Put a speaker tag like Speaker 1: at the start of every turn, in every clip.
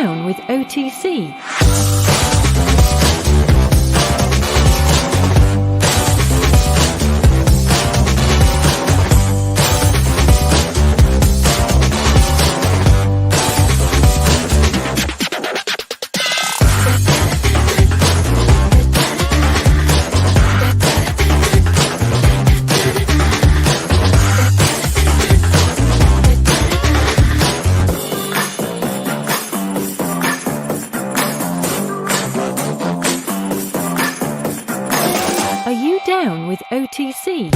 Speaker 1: down with OTC? Down with OTC.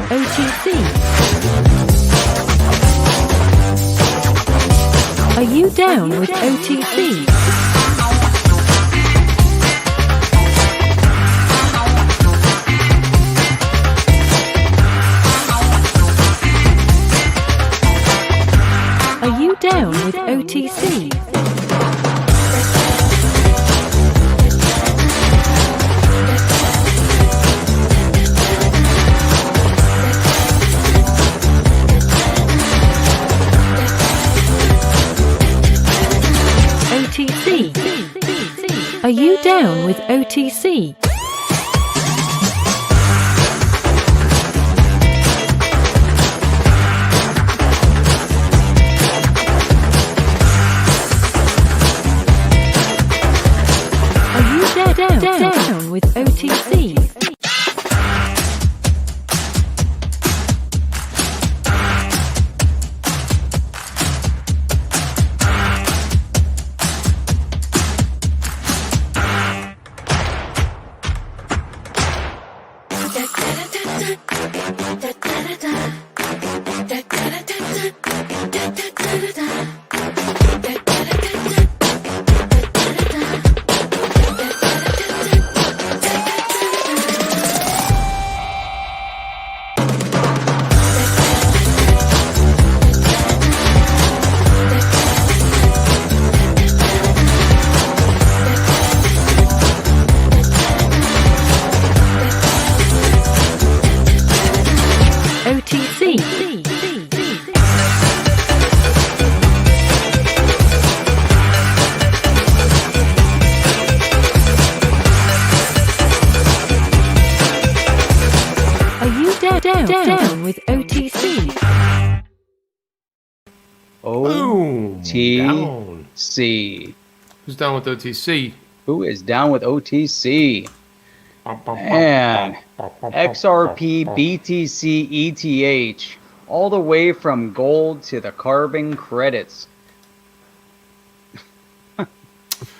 Speaker 1: OTC. Are you down with OTC? Are you down with OTC? OTC. Are you down with OTC? Down with OTC. Down with OTC.
Speaker 2: OTC.
Speaker 3: Who's down with OTC?
Speaker 2: Who is down with OTC? And XRP, BTC, ETH, all the way from gold to the carbon credits.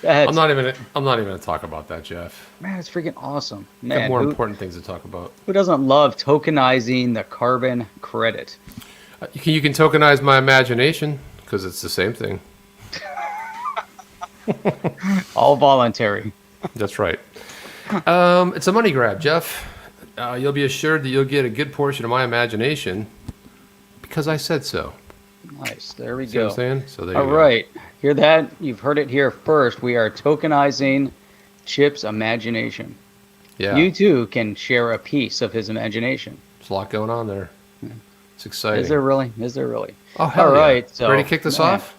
Speaker 3: I'm not even gonna talk about that, Jeff.
Speaker 2: Man, it's freaking awesome.
Speaker 3: We
Speaker 2: Man,
Speaker 3: have more important things to talk about.
Speaker 2: Who doesn't love tokenizing the carbon credit?
Speaker 3: You can tokenize my imagination because it's the same thing.
Speaker 2: All voluntary.
Speaker 3: That's right. It's a money grab, Jeff. You'll be assured that you'll get a good portion of my imagination because I said so.
Speaker 2: Nice. There we
Speaker 3: See
Speaker 2: go.
Speaker 3: what I'm saying? So there
Speaker 2: All
Speaker 3: you go.
Speaker 2: right. Hear that? You've heard it here first. We are tokenizing Chip's imagination.
Speaker 3: Yeah.
Speaker 2: You too can share a piece of his imagination.
Speaker 3: There's a lot going on there. It's exciting.
Speaker 2: Is there really? Is there really?
Speaker 3: Oh, hell
Speaker 2: All
Speaker 3: yeah.
Speaker 2: right. So,
Speaker 3: ready to kick this off?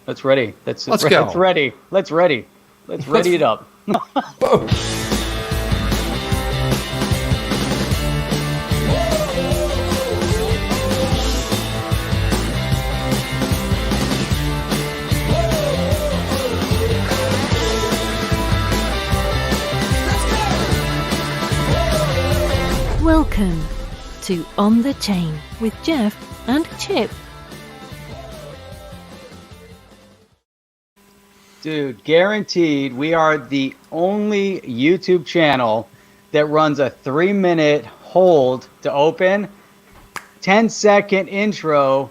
Speaker 2: Let's ready.
Speaker 3: Let's go.
Speaker 2: Let's ready. Let's ready. Let's ready it up.
Speaker 3: Boom.
Speaker 1: Welcome to On the Chain with Jeff and Chip.
Speaker 2: Dude, guaranteed we are the only YouTube channel that runs a 3-minute hold to open, 10-second intro,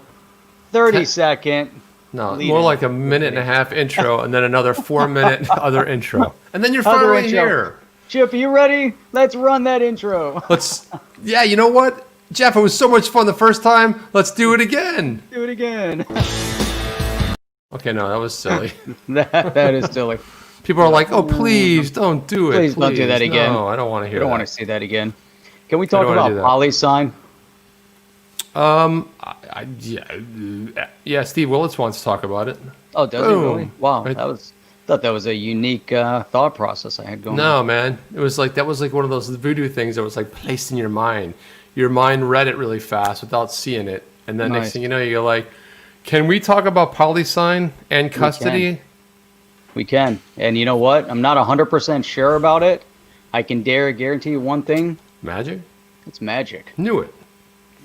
Speaker 2: 30-second.
Speaker 3: No, more like a minute and a half intro and then another 4-minute other intro. And then you're
Speaker 2: Other
Speaker 3: finally
Speaker 2: intro.
Speaker 3: here.
Speaker 2: Chip, are you ready? Let's run that intro.
Speaker 3: Yeah, you know what? Jeff, it was so much fun the first time. Let's do it again.
Speaker 2: Do it again.
Speaker 3: Okay, no, that was silly.
Speaker 2: that is silly.
Speaker 3: People are like, oh, please don't do it.
Speaker 2: Please don't do that again.
Speaker 3: No, I don't want to hear
Speaker 2: We don't
Speaker 3: that.
Speaker 2: want to see that again. Can we talk
Speaker 3: wanna do
Speaker 2: about
Speaker 3: that.
Speaker 2: poly sign?
Speaker 3: Yeah, Steve Willits wants to talk about it.
Speaker 2: Oh, does he really?
Speaker 3: Boom.
Speaker 2: Wow,
Speaker 3: Right.
Speaker 2: thought that was a unique thought process I had going on.
Speaker 3: No, man. It was like, that was like one of those voodoo things that was like placed in your mind. Your mind read it really fast without seeing it. And then next
Speaker 2: Nice.
Speaker 3: thing you know, you're like, can we talk about polysign and custody?
Speaker 2: We can. And you know what? I'm not 100% sure about it. I can dare guarantee you one thing.
Speaker 3: Magic?
Speaker 2: It's magic.
Speaker 3: Knew it.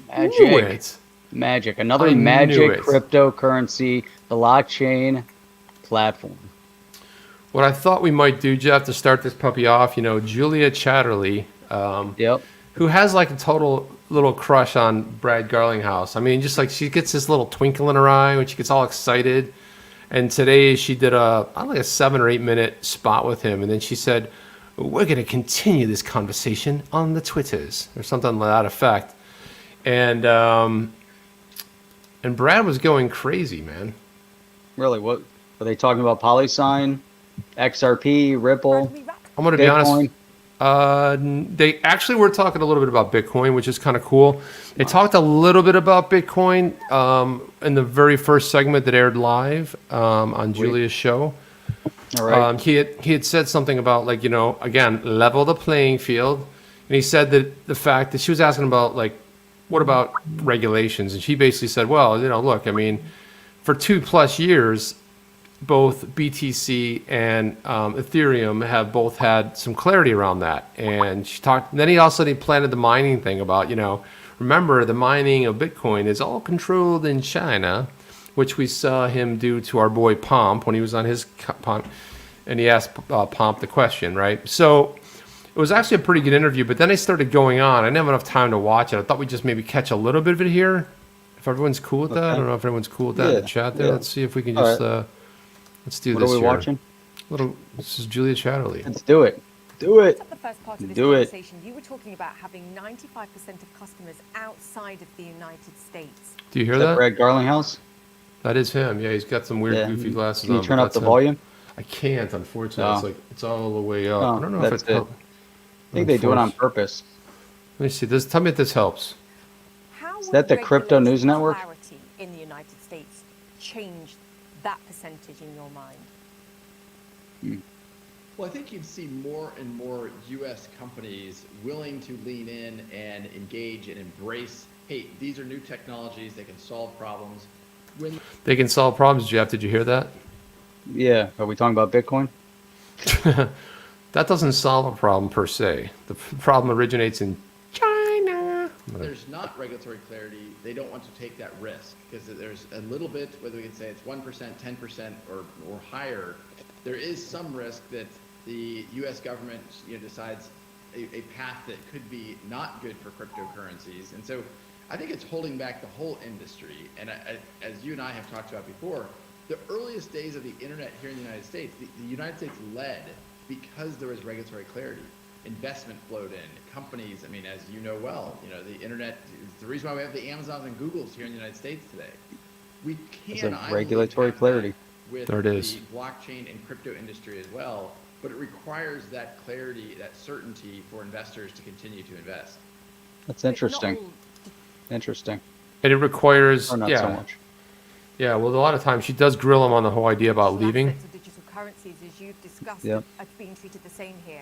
Speaker 2: Magic.
Speaker 3: Knew it.
Speaker 2: Magic. Another
Speaker 3: I knew
Speaker 2: magic
Speaker 3: it.
Speaker 2: cryptocurrency, the blockchain platform.
Speaker 3: What I thought we might do, Jeff, to start this puppy off, Julia Chatterley,
Speaker 2: Yep.
Speaker 3: who has like a total little crush on Brad Garlinghouse. I mean, just like she gets this little twinkle in her eye when she gets all excited. And today she did a 7 or 8 minute spot with him. And then she said, we're going to continue this conversation on the Twitters or something like that effect. And Brad was going crazy, man.
Speaker 2: Really, what were they talking about? Polysign, XRP, Ripple,
Speaker 3: I'm going to be honest.
Speaker 2: Bitcoin?
Speaker 3: They actually were talking a little bit about Bitcoin, which is kind of cool. They talked a little bit about Bitcoin in the very first segment that aired live on Julia's show.
Speaker 2: All right.
Speaker 3: He had said something about, like, again, level the playing field. And he said that the fact that she was asking about, like, what about regulations? And she basically said, well, look, I mean, for 2+ years, both BTC and Ethereum have both had some clarity around that. And she talked, and then he planted the mining thing about, remember, the mining of Bitcoin is all controlled in China, which we saw him do to our boy Pomp when he was on his Pomp, and he asked Pomp the question, right? So it was actually a pretty good interview, but then it started going on. I didn't have enough time to watch it. I thought we'd just maybe catch a little bit of it here. If everyone's cool with that. I don't know if everyone's cool with that in the chat there.
Speaker 2: Yeah.
Speaker 3: Let's see if we can
Speaker 2: All
Speaker 3: just,
Speaker 2: right.
Speaker 3: let's do
Speaker 2: What
Speaker 3: this
Speaker 2: are we
Speaker 3: here.
Speaker 2: watching?
Speaker 3: This is Julia Chatterley.
Speaker 2: Let's do it. Do it.
Speaker 4: At the first part of this
Speaker 2: Do it.
Speaker 4: conversation, you were talking about having 95% of customers outside of the United States.
Speaker 3: Do you hear
Speaker 2: Is that
Speaker 3: that?
Speaker 2: Brad Garlinghouse?
Speaker 3: That is him. Yeah, he's got some weird,
Speaker 2: Yeah.
Speaker 3: goofy glasses
Speaker 2: Can
Speaker 3: on.
Speaker 2: you turn
Speaker 3: but
Speaker 2: up the
Speaker 3: that's him.
Speaker 2: volume?
Speaker 3: I can't, unfortunately.
Speaker 2: Oh.
Speaker 3: It's like it's all the way up.
Speaker 2: Oh,
Speaker 3: I don't know if
Speaker 2: that's
Speaker 3: it
Speaker 2: it.
Speaker 3: helps.
Speaker 2: I think they do it on purpose.
Speaker 3: Let me see. Tell me if this helps.
Speaker 4: How
Speaker 2: Is
Speaker 4: would
Speaker 2: that the Crypto
Speaker 4: regulatory
Speaker 2: News Network?
Speaker 4: clarity in the United States change that percentage in your mind?
Speaker 5: Well, I think you'd see more and more U.S. companies willing to lean in and engage and embrace, hey, these are new technologies, they can solve problems. When
Speaker 3: They can solve problems, Jeff. Did you hear that?
Speaker 2: Yeah. Are we talking about Bitcoin?
Speaker 3: That doesn't solve a problem per se. The problem originates in China.
Speaker 5: there's not regulatory clarity, they don't want to take that risk because there's a little bit, whether we can say it's 1%, 10%, or higher, there is some risk that the U.S. government decides a path that could be not good for cryptocurrencies. And so I think it's holding back the whole industry. And as you and I have talked about before, the earliest days of the internet here in the United States, the United States led because there was regulatory clarity. Investment flowed in. Companies, I mean, as you know well, the internet is the reason why we have the Amazons and Googles here in the United States today. We
Speaker 2: It's
Speaker 5: can,
Speaker 2: a
Speaker 5: I believe,
Speaker 2: regulatory
Speaker 5: have that
Speaker 2: clarity.
Speaker 5: with
Speaker 3: There it is.
Speaker 5: the blockchain and crypto industry as well, but it requires that clarity, that certainty for investors to continue to invest.
Speaker 2: That's interesting. Interesting.
Speaker 3: And it requires,
Speaker 2: Or not
Speaker 3: yeah.
Speaker 2: so much.
Speaker 3: Yeah, well, a lot of times she does grill him on the whole idea about leaving.
Speaker 4: Aspects of digital currencies, as you've discussed,
Speaker 2: Yep.
Speaker 4: are being treated the same here.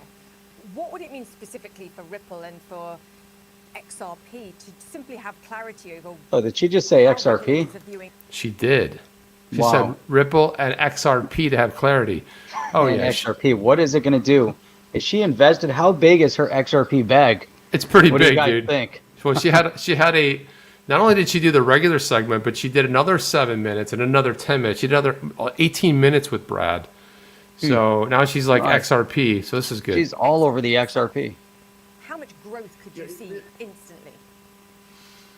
Speaker 4: What would it mean specifically for Ripple and for XRP to simply have clarity over?
Speaker 2: Oh, did she just say
Speaker 4: how
Speaker 2: XRP?
Speaker 4: regulators are viewing-
Speaker 3: She did. She
Speaker 2: Wow.
Speaker 3: said Ripple and XRP to have clarity. Oh,
Speaker 2: And
Speaker 3: yeah.
Speaker 2: XRP. What is it going to do? Is she invested? How big is her XRP bag?
Speaker 3: It's pretty
Speaker 2: What do you
Speaker 3: big,
Speaker 2: guys
Speaker 3: dude.
Speaker 2: think?
Speaker 3: Well, she had a. Not only did she do the regular segment, but she did another 7 minutes and another 10 minutes. She did another 18 minutes with Brad. So now she's like
Speaker 2: Nice.
Speaker 3: XRP. So this is good.
Speaker 2: She's all over the XRP.
Speaker 4: How much growth could you see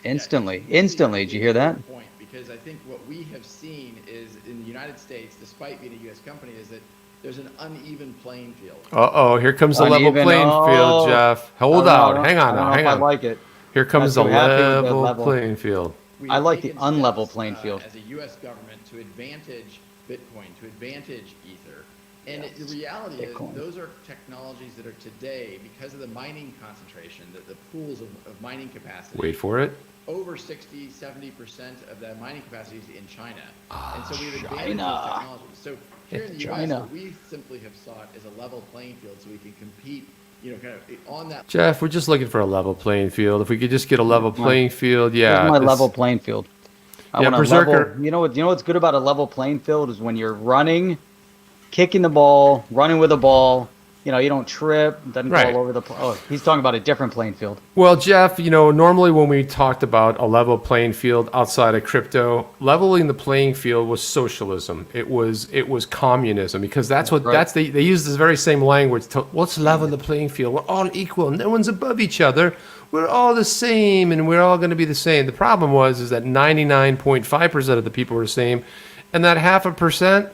Speaker 4: instantly?
Speaker 2: Instantly. Did you hear that?
Speaker 5: Point, because I think what we have seen is in the United States, despite being a U.S. company, is that there's an uneven playing field.
Speaker 3: Uh-oh, here comes the level
Speaker 2: Uneven.
Speaker 3: playing
Speaker 2: Oh.
Speaker 3: field, Jeff. Hold on. Hang on
Speaker 2: I don't
Speaker 3: now.
Speaker 2: know
Speaker 3: Hang
Speaker 2: if I
Speaker 3: on.
Speaker 2: like it.
Speaker 3: Here comes
Speaker 2: Not
Speaker 3: the
Speaker 2: too happy with that
Speaker 3: level
Speaker 2: level.
Speaker 3: playing field.
Speaker 5: We
Speaker 2: I
Speaker 5: have
Speaker 2: like the
Speaker 5: taken
Speaker 2: unlevel
Speaker 5: steps,
Speaker 2: playing field.
Speaker 5: as a U.S. government to advantage Bitcoin, to advantage Ether, And the reality
Speaker 2: Bitcoin.
Speaker 5: is those are technologies that are today, because of the mining concentration, the pools of mining capacity.
Speaker 3: Wait for it.
Speaker 5: Over 60, 70% of that mining capacity is in China. And so we've advanced
Speaker 2: China.
Speaker 5: those technologies. So here in the US,
Speaker 2: China.
Speaker 5: what we simply have sought is a level playing field so we can compete, kind of on that.
Speaker 3: Jeff, we're just looking for a level playing field. If we could just get a level playing field, yeah.
Speaker 2: Here's my
Speaker 3: this-
Speaker 2: level playing field. I
Speaker 3: Yeah,
Speaker 2: want a
Speaker 3: Berserker.
Speaker 2: level. You know what's good about a level playing field is when you're running, kicking the ball, running with the ball. You don't trip, doesn't go
Speaker 3: Right.
Speaker 2: all over the. Oh, he's talking about a different playing field.
Speaker 3: Well, Jeff, normally when we talked about a level playing field outside of crypto, leveling the playing field was socialism. It was communism, because that's they use this very same language. Let's level the playing field. We're all equal. No one's above each other. We're all the same, and we're all going to be the same. The problem is that 99.5% of the people were the same, and that 0.5%.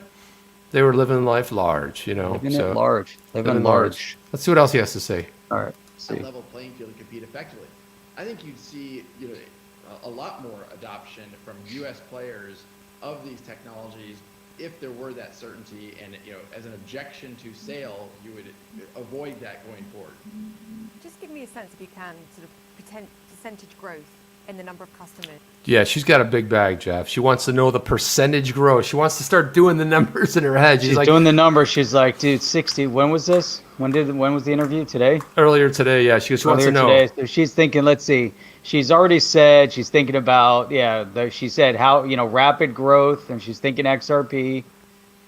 Speaker 3: They were living life large,
Speaker 2: Living it large. Living large.
Speaker 3: Let's see what else he has to say.
Speaker 2: All right.
Speaker 5: A level playing field and compete effectively. I think you'd see a lot more adoption from U.S. players of these technologies if there were that certainty, and as an objection to sale, you would avoid that going forward.
Speaker 4: Just give me a sense, if you can, sort of percentage growth in the number of customers.
Speaker 3: Yeah, she's got a big bag, Jeff. She wants to know the percentage growth. She wants to start doing the numbers in her head.
Speaker 2: She's
Speaker 3: like,
Speaker 2: doing the numbers. She's like, dude, 60. When was this? When was the interview? Today?
Speaker 3: earlier today, yeah. She wants to know.
Speaker 2: Today. So she's thinking, let's see. She's already said she's thinking about, she said how, rapid growth, and she's thinking XRP.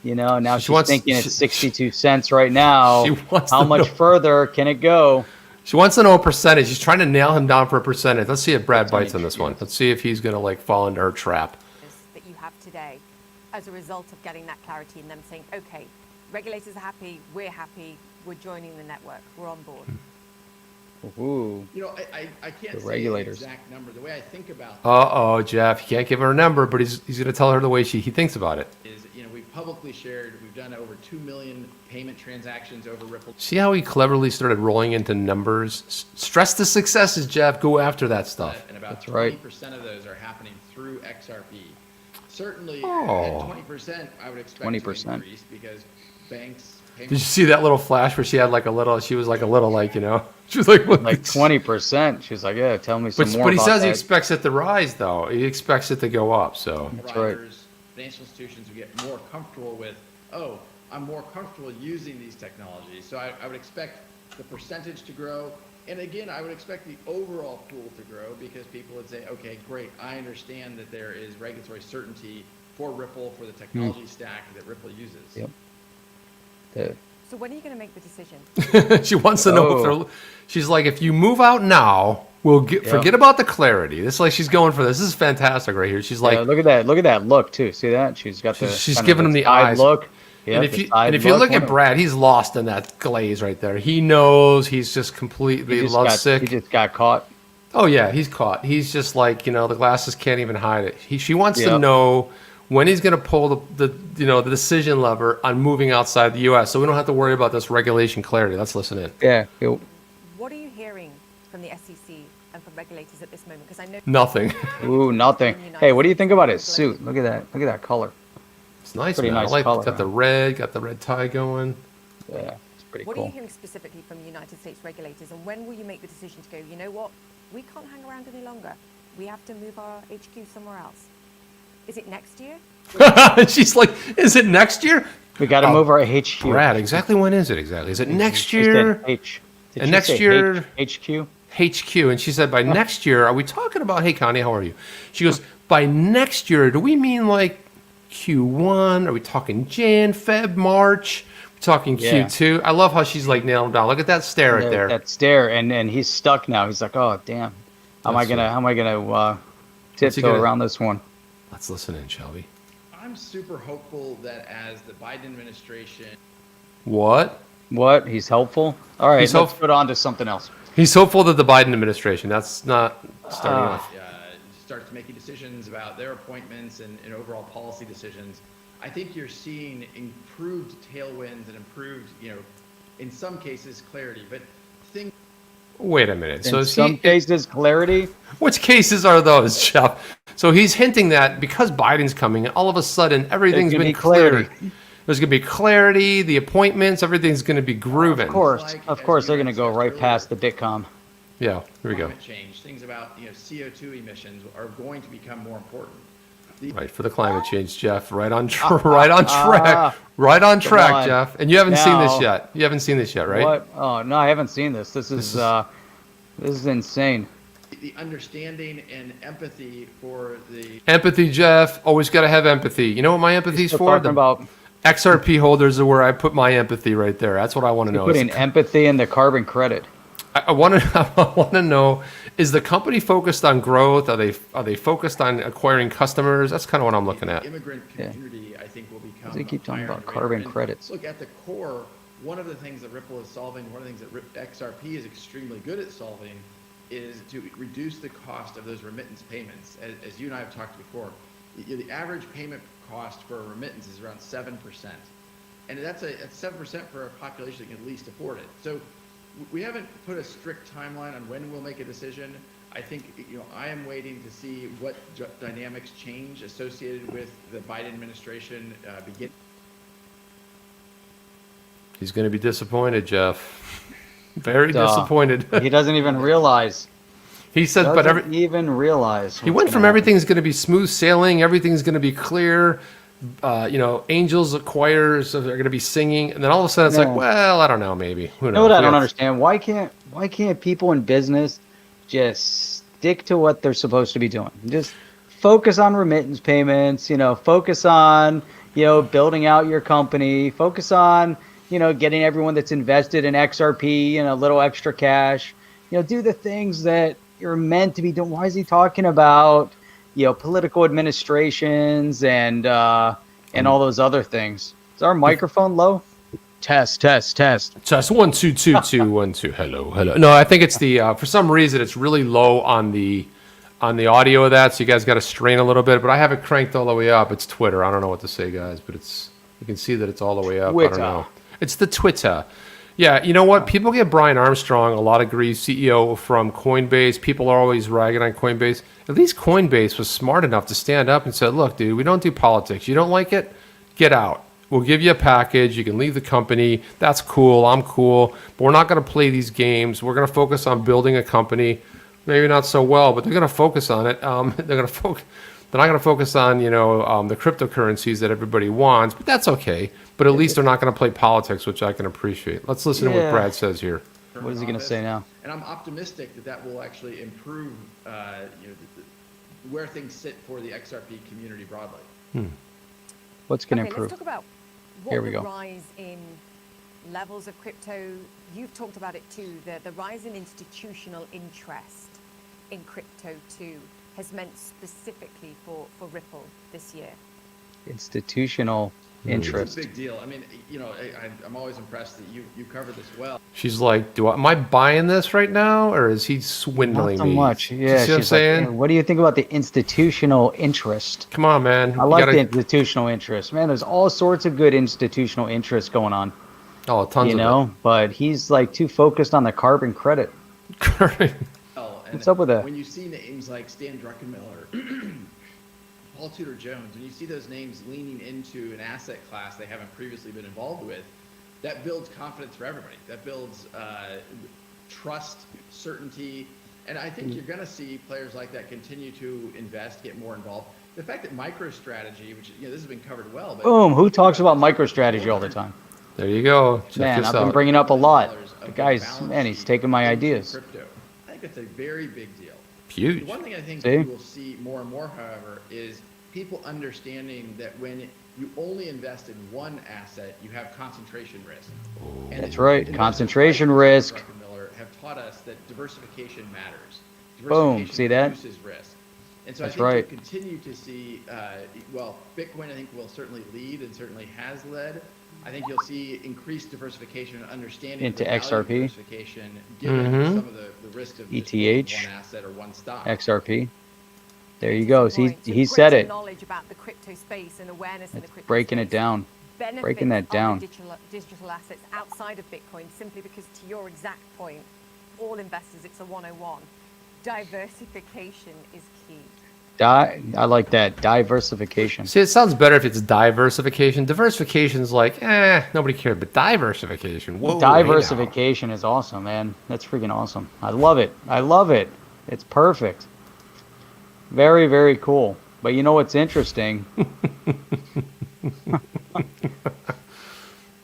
Speaker 2: Now she's thinking it's 62 cents right now.
Speaker 3: She wants
Speaker 2: How
Speaker 3: to
Speaker 2: much
Speaker 3: know.
Speaker 2: further can it go?
Speaker 3: She wants to know a percentage. She's trying to nail him down for a percentage. Let's see if Brad bites on this one. Let's see if he's going to fall into her trap.
Speaker 4: That you have today as a result of getting that clarity and them saying, okay, regulators are happy, we're joining the network, we're on board.
Speaker 2: Ooh.
Speaker 5: I can't
Speaker 2: The
Speaker 5: say
Speaker 2: regulators.
Speaker 5: the exact number. The way I think about
Speaker 3: Uh-oh, Jeff. He can't give her a number, but he's going to tell her the way he thinks about it.
Speaker 5: is, we've publicly shared, we've done over 2 million payment transactions over Ripple.
Speaker 3: See how he cleverly started rolling into numbers? Stress the successes, Jeff. Go after that stuff.
Speaker 5: And about
Speaker 2: That's right.
Speaker 5: 20% of those are happening through XRP. Certainly,
Speaker 3: Oh.
Speaker 5: at 20%, I would expect
Speaker 2: 20%.
Speaker 5: to increase because banks.
Speaker 3: Did you see that little flash where she had she was like a little she was like, what?
Speaker 2: Like 20%. She's like, yeah, tell me some more
Speaker 3: But he
Speaker 2: about
Speaker 3: says he
Speaker 2: that.
Speaker 3: expects it to rise, though. He expects it to go up, so.
Speaker 2: That's right.
Speaker 5: providers, financial institutions who get more comfortable with, I'm more comfortable using these technologies. So I would expect the percentage to grow. And again, I would expect the overall pool to grow because people would say, okay, great, I understand that there is regulatory certainty for Ripple, for the technology stack that Ripple uses.
Speaker 2: Yep.
Speaker 4: So when are you going to make the decision?
Speaker 3: She wants to know if they're, she's like, if you move out now, forget about the clarity. This is like she's going for this. This is fantastic right here. She's like,
Speaker 2: look at that. Look at that look too. See that? She's got the.
Speaker 3: she's
Speaker 2: kind of
Speaker 3: giving him the
Speaker 2: side
Speaker 3: eyes.
Speaker 2: look.
Speaker 3: and
Speaker 2: Yep,
Speaker 3: if you look at Brad, he's lost in that glaze right there. He knows he's just completely lovesick.
Speaker 2: He just got caught.
Speaker 3: Oh yeah, he's caught. He's just like, the glasses can't even hide it. She wants to know when he's going to pull the decision lever on moving outside the U.S. so we don't have to worry about this regulation clarity. Let's listen in.
Speaker 2: Yeah.
Speaker 4: What are you hearing from the SEC and from regulators at this moment? Because I know
Speaker 3: Nothing.
Speaker 2: Ooh, nothing. Hey, what do you think about his suit? Look at that. Look at that color.
Speaker 3: It's nice,
Speaker 2: Pretty
Speaker 3: man.
Speaker 2: nice
Speaker 3: I like
Speaker 2: color,
Speaker 3: got the red tie going.
Speaker 2: Yeah, it's pretty
Speaker 4: what are
Speaker 2: cool.
Speaker 4: you hearing specifically from the United States regulators, and when will you make the decision to go, you know what, we can't hang around any longer. We have to move our HQ somewhere else. Is it next year?
Speaker 3: She's like, is it next year?
Speaker 2: We got to move our HQ.
Speaker 3: Brad, exactly when is it exactly? Is it next
Speaker 2: She said
Speaker 3: year?
Speaker 2: H. Did
Speaker 3: And
Speaker 2: she
Speaker 3: next
Speaker 2: say
Speaker 3: year-
Speaker 2: HQ.
Speaker 3: HQ. And she said, by next year, are we talking about, hey, Connie, how are you? She goes, by next year, do we mean like Q1? Are we talking Jan, Feb, March? We're talking
Speaker 2: Yeah.
Speaker 3: Q2? I love how she's like nailing down. Look at that stare right there.
Speaker 2: That stare, and he's stuck now. He's like, oh damn, how am I gonna tiptoe
Speaker 3: gonna-
Speaker 2: around this one?
Speaker 3: Let's listen in, shall we?
Speaker 5: I'm super hopeful that as the Biden administration
Speaker 3: What?
Speaker 2: What? He's helpful. All right,
Speaker 3: He's
Speaker 2: let's
Speaker 3: help-
Speaker 2: put on to something else.
Speaker 3: He's hopeful that the Biden administration, that's not starting off.
Speaker 5: starts making decisions about their appointments and overall policy decisions, I think you're seeing improved tailwinds and improved, in some cases, clarity. But things.
Speaker 3: Wait a minute. So
Speaker 2: In
Speaker 3: is
Speaker 2: some cases, clarity.
Speaker 3: which cases are those, Jeff? So he's hinting that because Biden's coming, all of a sudden everything's
Speaker 2: There's gonna
Speaker 3: been
Speaker 2: be clarity.
Speaker 3: cleared. There's going to be clarity, the appointments, everything's going to be grooving.
Speaker 2: Of course, they're going to go right past the Bitcoin.
Speaker 3: Yeah, here we go.
Speaker 5: Climate change, things about CO2 emissions are going to become more important.
Speaker 3: Right, for the climate change, Jeff. Right on track. Right on track, Jeff. And you haven't seen this yet. You haven't seen this yet, right?
Speaker 2: What? Oh no, I haven't seen this. This is insane.
Speaker 5: The understanding and empathy for the
Speaker 3: empathy, Jeff. Always got to have empathy. You know what my empathy's for?
Speaker 2: Talking about
Speaker 3: XRP holders are where I put my empathy right there. That's what I want to know.
Speaker 2: Putting empathy in the carbon credit.
Speaker 3: I want to know: is the company focused on growth? Are they focused on acquiring customers? That's kind of what I'm looking at.
Speaker 5: Immigrant community, I think, will become.
Speaker 2: They keep talking about
Speaker 5: higher
Speaker 2: carbon
Speaker 5: and
Speaker 2: credits.
Speaker 5: Look at the core. One of the things that Ripple is solving, one of the things that XRP is extremely good at solving, is to reduce the cost of those remittance payments. As you and I have talked before, the average payment cost for a remittance is around 7%, and that's 7% for a population that can at least afford it. So we haven't put a strict timeline on when we'll make a decision. I think I am waiting to see what dynamics change associated with the Biden administration begin.
Speaker 3: He's going to be disappointed, Jeff. Very disappointed.
Speaker 2: He doesn't even realize.
Speaker 3: He said,
Speaker 2: even realize.
Speaker 3: He went from everything's going to be smooth sailing, everything's going to be clear. Angels acquirers are going to be singing, and then all of a sudden it's like, well, I don't know, maybe. Who knows?
Speaker 2: You know what I don't understand? Why can't people in business just stick to what they're supposed to be doing? Just focus on remittance payments. Focus on building out your company. Focus on getting everyone that's invested in XRP a little extra cash. Do the things that you're meant to be doing. Why is he talking about political administrations and all those other things? Is our microphone low? Test.
Speaker 3: Test 1 2 2 2 1 2. Hello. No, I think it's the for some reason it's really low on the audio of that, so you guys got to strain a little bit. But I have it cranked all the way up. It's Twitter. I don't know what to say, guys, but you can see that it's all the way up.
Speaker 2: Twitter.
Speaker 3: I don't know. It's the Twitter. Yeah, you know what? People get Brian Armstrong a lot of grief, CEO from Coinbase. People are always ragging on Coinbase. At least Coinbase was smart enough to stand up and said, look, dude, we don't do politics. You don't like it? Get out. We'll give you a package. You can leave the company. That's cool. I'm cool. But we're not going to play these games. We're going to focus on building a company. Maybe not so well, but they're going to focus on it. They're not going to focus on, the cryptocurrencies that everybody wants, but that's okay. But at least they're not going to play politics, which I can appreciate. Let's listen to what Brad says here.
Speaker 2: What is he going to say now?
Speaker 5: And I'm optimistic that will actually improve where things sit for the XRP community broadly.
Speaker 2: What's going to improve?
Speaker 4: Let's talk about what the rise in levels of crypto. You've talked about it too. The rise in institutional interest in crypto too has meant specifically for Ripple this year.
Speaker 2: Institutional interest.
Speaker 5: It's a big deal. I mean, I'm always impressed that you cover this well.
Speaker 3: She's like, am I buying this right now, or is he swindling
Speaker 2: me?
Speaker 3: Not
Speaker 2: so much. Yeah, she's saying. Like, what do you think about the institutional interest?
Speaker 3: Come on, man.
Speaker 2: I like the institutional interest. Man, there's all sorts of good institutional interest going on.
Speaker 3: Oh, tons of it.
Speaker 2: But he's like too focused on the carbon credit. What's up with that?
Speaker 5: When you see names like Stan Druckenmiller, Paul Tudor Jones, when you see those names leaning into an asset class they haven't previously been involved with, that builds confidence for everybody. That builds trust, certainty, and I think you're going to see players like that continue to invest, get more involved. The fact that MicroStrategy, which this has been covered well, but
Speaker 2: boom, who talks about MicroStrategy all the time?
Speaker 3: There you go.
Speaker 2: Man, I've been bringing up a lot. The guy's, he's taking my ideas.
Speaker 5: Crypto. I think it's a very big deal.
Speaker 3: Huge.
Speaker 5: The one thing I think we will see more and more, however, is people understanding that when you only invest in one asset, you have concentration risk. And
Speaker 2: that's right. Concentration risk.
Speaker 5: Miller have taught us that diversification matters.
Speaker 2: Boom. See that?
Speaker 5: Reduces risk. And so
Speaker 2: that's
Speaker 5: I think
Speaker 2: right.
Speaker 5: you'll continue to see, Bitcoin I think will certainly lead and certainly has led. I think you'll see increased diversification and understanding
Speaker 2: into
Speaker 5: of the
Speaker 2: XRP.
Speaker 5: Diversification, given some of the risks of
Speaker 2: ETH,
Speaker 5: one asset or one stock.
Speaker 2: XRP. There you go. He said it.
Speaker 4: Knowledge about the crypto space and awareness in the crypto
Speaker 2: breaking
Speaker 4: space.
Speaker 2: It down. Breaking that down.
Speaker 4: Digital assets outside of Bitcoin, simply because, to your exact point, all investors, it's a 101. Diversification is key.
Speaker 2: I like that. Diversification.
Speaker 3: See, it sounds better if it's diversification. Diversification's like, nobody cared, but diversification, whoa.
Speaker 2: Diversification is awesome, man. That's freaking awesome. I love it. I love it. It's perfect. Very, very cool. But you know what's interesting?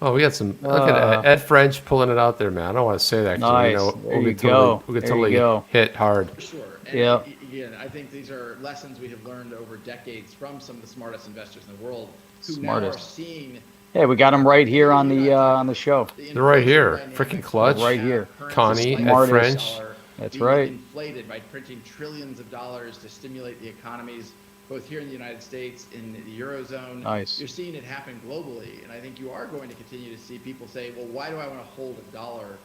Speaker 3: Oh, we got some. Look at Ed French pulling it out there, man. I don't want to say that.
Speaker 2: Nice. There you go.
Speaker 3: We could totally hit hard.
Speaker 5: For sure. And
Speaker 2: Yeah.
Speaker 5: Again, I think these are lessons we have learned over decades from some of the smartest investors in the world who
Speaker 2: Smartest.
Speaker 5: now are seeing.
Speaker 2: Hey, we got them right here on the show.
Speaker 3: They're right here. Freaking clutch.
Speaker 2: Right here.
Speaker 3: Connie, Ed
Speaker 2: Smartest.
Speaker 3: French.
Speaker 2: That's
Speaker 5: being
Speaker 2: right.
Speaker 5: inflated by printing trillions of dollars to stimulate the economies, both here in the United States, in the Eurozone.
Speaker 2: Nice.
Speaker 5: You're seeing it happen globally. And I think you are going to continue to see people say, well, why do I want to hold a dollar?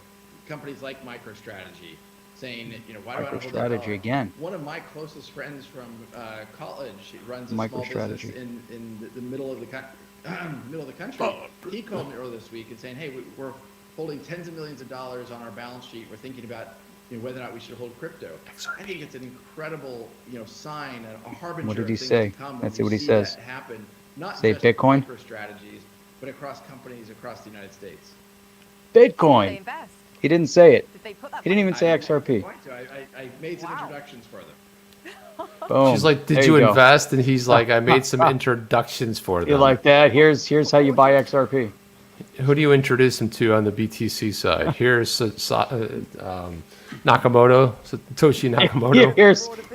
Speaker 5: Companies like MicroStrategy saying, why do I want to hold a dollar?
Speaker 2: MicroStrategy again.
Speaker 5: One of my closest friends from college, he runs a small business in the middle of the country. He called me earlier this week and saying, hey, we're holding tens of millions of dollars on our balance sheet. We're thinking about whether or not we should hold crypto. I think it's an incredible, sign, a harbinger.
Speaker 2: What did he
Speaker 5: of things
Speaker 2: say?
Speaker 5: to come when
Speaker 2: Let's see
Speaker 5: you
Speaker 2: what he
Speaker 5: see
Speaker 2: says.
Speaker 5: that happen, not
Speaker 2: Say
Speaker 5: just
Speaker 2: Bitcoin?
Speaker 5: MicroStrategies, but across companies across the United States.
Speaker 4: They
Speaker 2: Bitcoin.
Speaker 4: invest.
Speaker 2: He didn't say it.
Speaker 4: Did they put that
Speaker 2: He didn't
Speaker 4: money
Speaker 2: even say
Speaker 5: I didn't have
Speaker 2: XRP.
Speaker 5: a point to. I made some introductions for them.
Speaker 2: Boom.
Speaker 3: She's like, did
Speaker 2: There
Speaker 3: you
Speaker 2: go.
Speaker 3: invest? And he's like, I made some introductions for them.
Speaker 2: You like that? Here's how you buy XRP.
Speaker 3: Who do you introduce him to on the BTC side? Here's Nakamoto, Satoshi Nakamoto.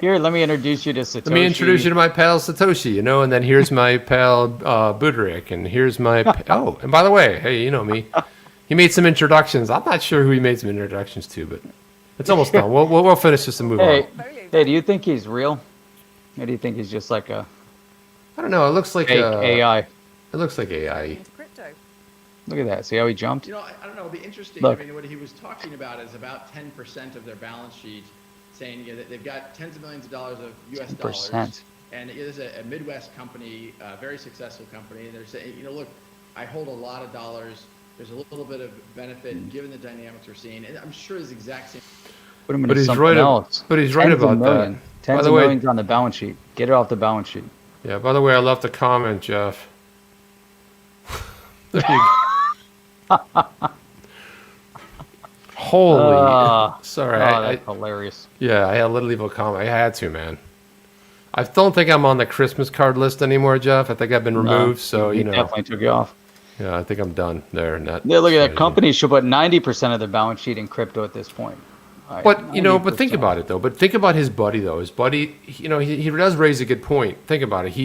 Speaker 2: Here. Let me introduce you to Satoshi.
Speaker 3: Let me introduce you to my pal Satoshi, and then here's my pal Budrik, and here's my oh, and by the way, hey, you know me, he made some introductions. I'm not sure who he made some introductions to, but it's almost done. We'll finish this and move on.
Speaker 2: Hey, do you think he's real? Or do you think he's just like a
Speaker 3: I don't know. It looks like
Speaker 2: fake AI?
Speaker 3: It looks like AI.
Speaker 4: into crypto?
Speaker 2: Look at that. See how he jumped?
Speaker 5: I don't know. It'll be interesting.
Speaker 2: Look.
Speaker 5: I mean, what he was talking about is about 10% of their balance sheet, saying that they've got tens of millions of dollars of U.S. dollars.
Speaker 2: 10%.
Speaker 5: And it is a Midwest company, a very successful company. And they're saying, look, I hold a lot of dollars. There's a little bit of benefit given the dynamics we're seeing. And I'm sure it's the exact same.
Speaker 2: Put him
Speaker 3: But
Speaker 2: into
Speaker 3: he's
Speaker 2: something
Speaker 3: right.
Speaker 2: else.
Speaker 3: But he's right
Speaker 2: Tens of
Speaker 3: about that.
Speaker 2: million. Tens
Speaker 3: By the
Speaker 2: of
Speaker 3: way,
Speaker 2: millions on the balance sheet. Get it off the balance sheet.
Speaker 3: yeah. By the way, I love the comment, Jeff. There you go. Holy, sorry.
Speaker 2: That's hilarious.
Speaker 3: Yeah, I had to leave a comment. I had to, man. I don't think I'm on the Christmas card list anymore, Jeff. I think I've been removed, so
Speaker 2: He definitely took you off.
Speaker 3: Yeah, I think I'm done there.
Speaker 2: Yeah, look at that. Companies should put 90% of their balance sheet in crypto at this point.
Speaker 3: But but think about it though. But think about his buddy though. His buddy, he does raise a good point. Think about it.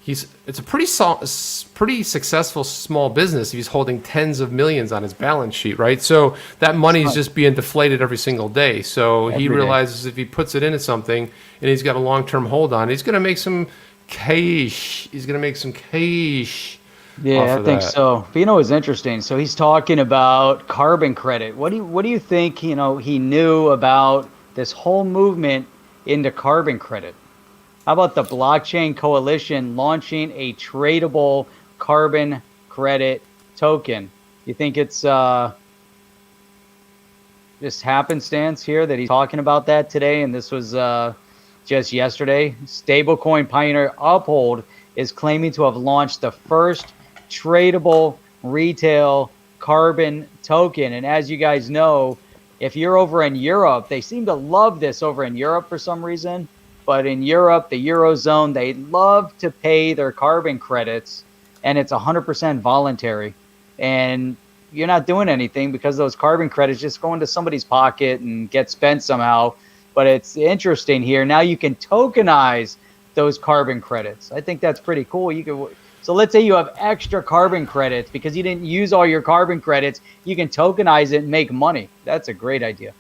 Speaker 3: It's a pretty successful small business if he's holding tens of millions on his balance sheet, right? So that money is just being deflated every single day. So he realizes if he puts it into something and he's got a long-term hold on, he's going to make some cash.
Speaker 2: Yeah, I think so. But what's interesting? So he's talking about carbon credit. What do you think, he knew about this whole movement into carbon credit? How about the blockchain coalition launching a tradable carbon credit token? You think it's just happenstance here that he's talking about that today, and this was just yesterday? Stablecoin pioneer Uphold is claiming to have launched the first tradable retail carbon token. And as you guys know, if you're over in Europe, they seem to love this over in Europe for some reason. But in Europe, the Eurozone, they love to pay their carbon credits, and it's 100% voluntary. And you're not doing anything because those carbon credits just go into somebody's pocket and get spent somehow. But it's interesting here. Now you can tokenize those carbon credits. I think that's pretty cool. So let's say you have extra carbon credits because you didn't use all your carbon credits. You can tokenize it and make money. That's a great idea.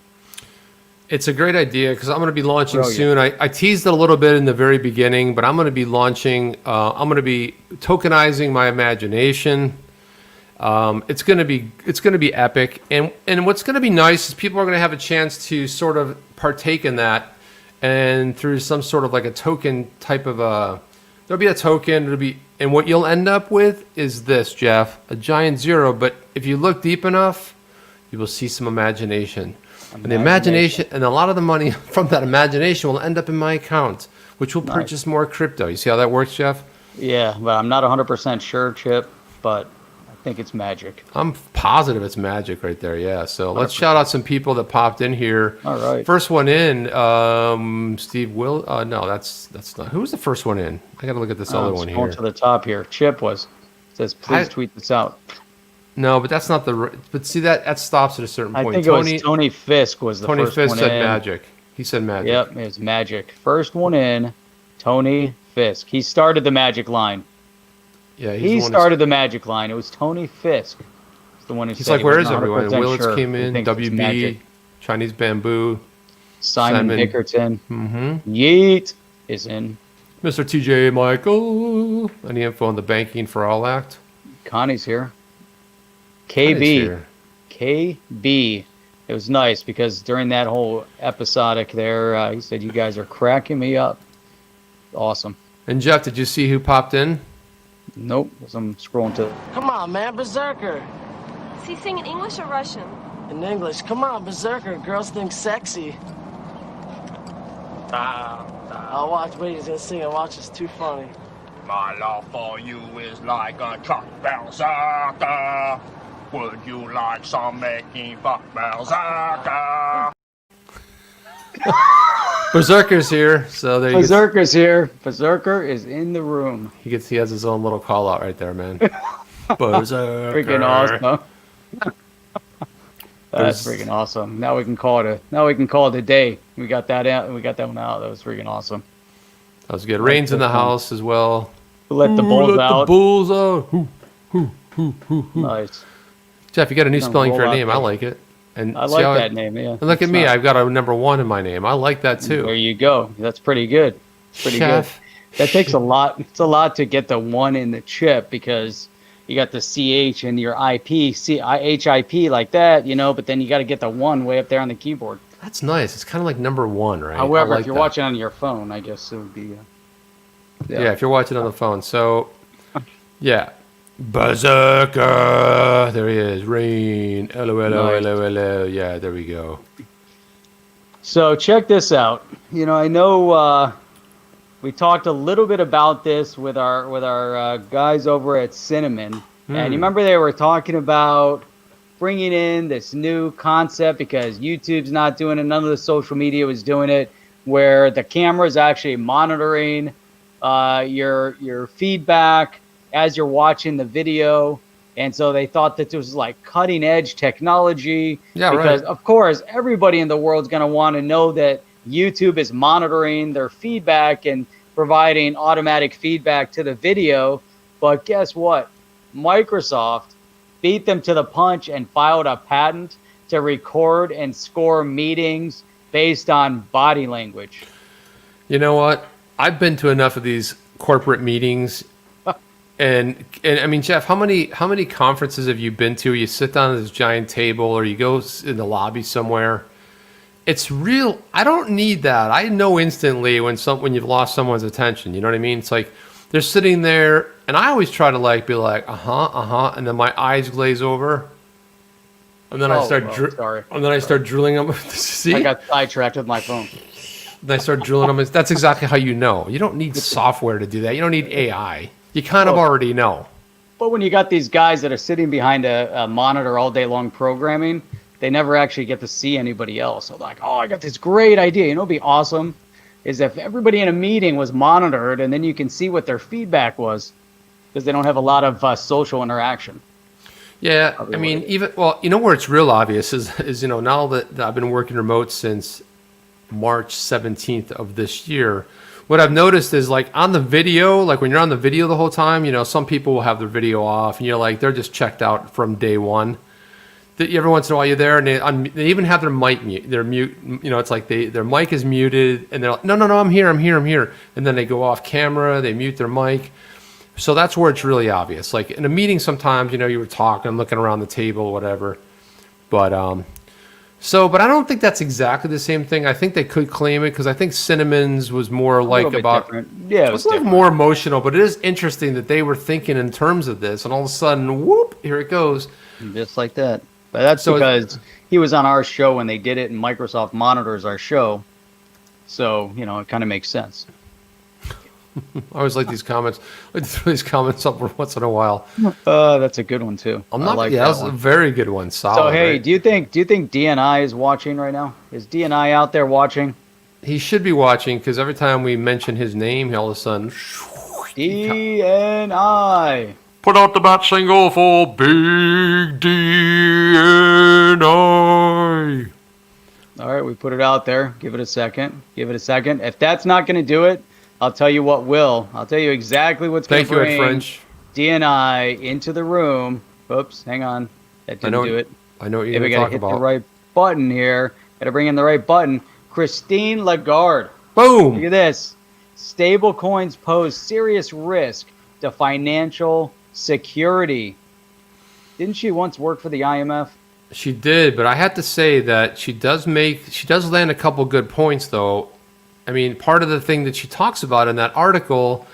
Speaker 3: It's a great idea because I'm going to be launching soon. I teased it a little bit in the very beginning, but I'm going to be launching. I'm going to be tokenizing my imagination. It's going to be epic, and what's going to be nice is people are going to have a chance to sort of partake in that, and through some sort of like a token type of there'll be a token. And what you'll end up with is this, Jeff, a giant zero. But if you look deep enough, you will see some imagination. And the imagination, and a lot of the money from that imagination will end up in my account. which will purchase more crypto. You see how that works, Jeff?
Speaker 2: Yeah, but I'm not 100% sure, Chip, but I think it's magic.
Speaker 3: I'm positive it's magic right there. Yeah. So let's shout out some people that popped in here.
Speaker 2: All right.
Speaker 3: First one in, Steve Will. No, that's not. Who was the first one in? I got to look at this other one here.
Speaker 2: Going to the top here. Chip was. Says, please tweet this out.
Speaker 3: No, but that's not the. But see that stops at a certain point.
Speaker 2: I think it was Tony Fisk was the
Speaker 3: Tony
Speaker 2: first
Speaker 3: Fisk
Speaker 2: one
Speaker 3: said
Speaker 2: in.
Speaker 3: magic. He said magic.
Speaker 2: Yep, it was magic. First one in, Tony Fisk. He started the magic line.
Speaker 3: Yeah,
Speaker 2: he started the magic line. It was Tony Fisk. He's the one who
Speaker 3: He's
Speaker 2: said
Speaker 3: like,
Speaker 2: he
Speaker 3: where is
Speaker 2: wasn't
Speaker 3: everyone?
Speaker 2: 100%
Speaker 3: Willits
Speaker 2: sure.
Speaker 3: came
Speaker 2: He
Speaker 3: in.
Speaker 2: thinks it's
Speaker 3: WB,
Speaker 2: magic.
Speaker 3: Chinese Bamboo.
Speaker 2: Simon Bickerton.
Speaker 3: Mm-hmm.
Speaker 2: Yeet is in.
Speaker 3: Mr. TJ Michael. Any info on the Banking for All Act?
Speaker 2: Connie's here.
Speaker 3: Connie's
Speaker 2: KB.
Speaker 3: here.
Speaker 2: KB. It was nice because during that whole episodic there, he said, you guys are cracking me up. Awesome.
Speaker 3: And Jeff, did you see who popped in?
Speaker 2: Nope. I'm scrolling to.
Speaker 6: Come on, man, Berserker.
Speaker 7: Is he singing English or Russian?
Speaker 6: In English. Come on, Berserker. Girls think sexy. I'll watch. Wait, he's gonna sing and watch. It's too funny.
Speaker 8: My love for you is like a truck berserker. Would you like some making fuck berserker?
Speaker 3: Berserker's here, so there you go.
Speaker 2: Berserker's here. Berserker is in the room.
Speaker 3: He has his own little call out right there, man. Berserker.
Speaker 2: Freaking awesome. That's freaking awesome. Now we can call it a day. We got that out. We got that one out. That was freaking awesome.
Speaker 3: That was good. Rain's in the house as well.
Speaker 2: Let the bulls out.
Speaker 3: The bulls out.
Speaker 2: Nice.
Speaker 3: Jeff, you got a new spelling for your
Speaker 2: roll out
Speaker 3: name. I
Speaker 2: there.
Speaker 3: like it. And
Speaker 2: I
Speaker 3: see
Speaker 2: like
Speaker 3: how
Speaker 2: that name. Yeah.
Speaker 3: And look at me. I've got a number 1 in my name. I like that too.
Speaker 2: There you go. That's pretty good. Pretty
Speaker 3: Chef.
Speaker 2: good. That takes a lot. It's a lot to get the 1 in the chip because you got the CH and your IP, HIP like that, but then you got to get the 1 way up there on the keyboard.
Speaker 3: That's nice. It's kind of like number 1, right?
Speaker 2: However,
Speaker 3: I like
Speaker 2: if you're
Speaker 3: that.
Speaker 2: watching on your phone, I guess it would be.
Speaker 3: Yeah, if you're watching on the phone. So, yeah. Berserker. There he is. Rain. LOL. Yeah, there we go.
Speaker 2: So check this out. I know we talked a little bit about this with our guys over at Cinnamon, and you remember they were talking about bringing in this new concept because YouTube's not doing it, none of the social media was doing it, where the camera is actually monitoring your feedback as you're watching the video. And so they thought that this was like cutting edge technology.
Speaker 3: Yeah,
Speaker 2: because
Speaker 3: right.
Speaker 2: of course everybody in the world is going to want to know that YouTube is monitoring their feedback and providing automatic feedback to the video. But guess what? Microsoft beat them to the punch and filed a patent to record and score meetings based on body language.
Speaker 3: You know what? I've been to enough of these corporate meetings. And I mean, Jeff, how many conferences have you been to? You sit down at this giant table or you go in the lobby somewhere. It's real. I don't need that. I know instantly when you've lost someone's attention. You know what I mean? It's like they're sitting there, and I always try to be like, and then my eyes glaze over, and then I start drilling them. See?
Speaker 2: I got sidetracked with my phone.
Speaker 3: Then I start drilling them. That's exactly how you know. You don't need software to do that. You don't need AI. You kind of already know.
Speaker 2: But when you got these guys that are sitting behind a monitor all day long programming, they never actually get to see anybody else. So like, I got this great idea. It'd be awesome is if everybody in a meeting was monitored and then you can see what their feedback was because they don't have a lot of social interaction.
Speaker 3: Yeah, I mean, where it's real obvious is now that I've been working remote since March 17th of this year, what I've noticed is like on the video, like when you're on the video the whole time, some people will have their video off and you're like, they're just checked out from day one. Every once in a while you're there and they even have their mic mute. They're mute. It's like their mic is muted and they're like, no, I'm here. And then they go off camera, they mute their mic. So that's where it's really obvious. Like in a meeting sometimes, you were talking, looking around the table, whatever. But I don't think that's exactly the same thing. I think they could claim it because I think Cinnamon's was more like about
Speaker 2: different. Yeah, it was
Speaker 3: like more emotional. But it is interesting that they were thinking in terms of this, and all of a sudden, whoop, here it goes,
Speaker 2: just like that. But that's because he was on our show when they did it, and Microsoft monitors our show, so it kind of makes sense.
Speaker 3: I always like these comments. I like to throw these comments up once in a while.
Speaker 2: That's a good one too.
Speaker 3: I'm not.
Speaker 2: I like
Speaker 3: Yeah,
Speaker 2: that
Speaker 3: that's a
Speaker 2: one.
Speaker 3: very good one. Solid.
Speaker 2: So hey,
Speaker 3: right?
Speaker 2: do you think DNI is watching right now? Is DNI out there watching?
Speaker 3: He should be watching because every time we mention his name, he all of a sudden
Speaker 2: DNI.
Speaker 3: put out the bat single for Big DNI.
Speaker 2: All right, we put it out there. Give it a second. Give it a second. If that's not going to do it, I'll tell you what will. I'll tell you exactly what's going
Speaker 3: Thank
Speaker 2: to
Speaker 3: you, Ed
Speaker 2: bring
Speaker 3: French.
Speaker 2: DNI into the room. Oops, hang on. That didn't do it.
Speaker 3: I know what
Speaker 2: Hey,
Speaker 3: you're
Speaker 2: we
Speaker 3: going
Speaker 2: got
Speaker 3: to
Speaker 2: to
Speaker 3: talk
Speaker 2: hit the
Speaker 3: about.
Speaker 2: right button here. Got to bring in the right button. Christine Lagarde.
Speaker 3: Boom.
Speaker 2: Look at this. Stablecoins pose serious risk to financial security. Didn't she once work for the IMF?
Speaker 3: She did, but I have to say that she does land a couple good points, though. I mean, part of the thing that she talks about in that article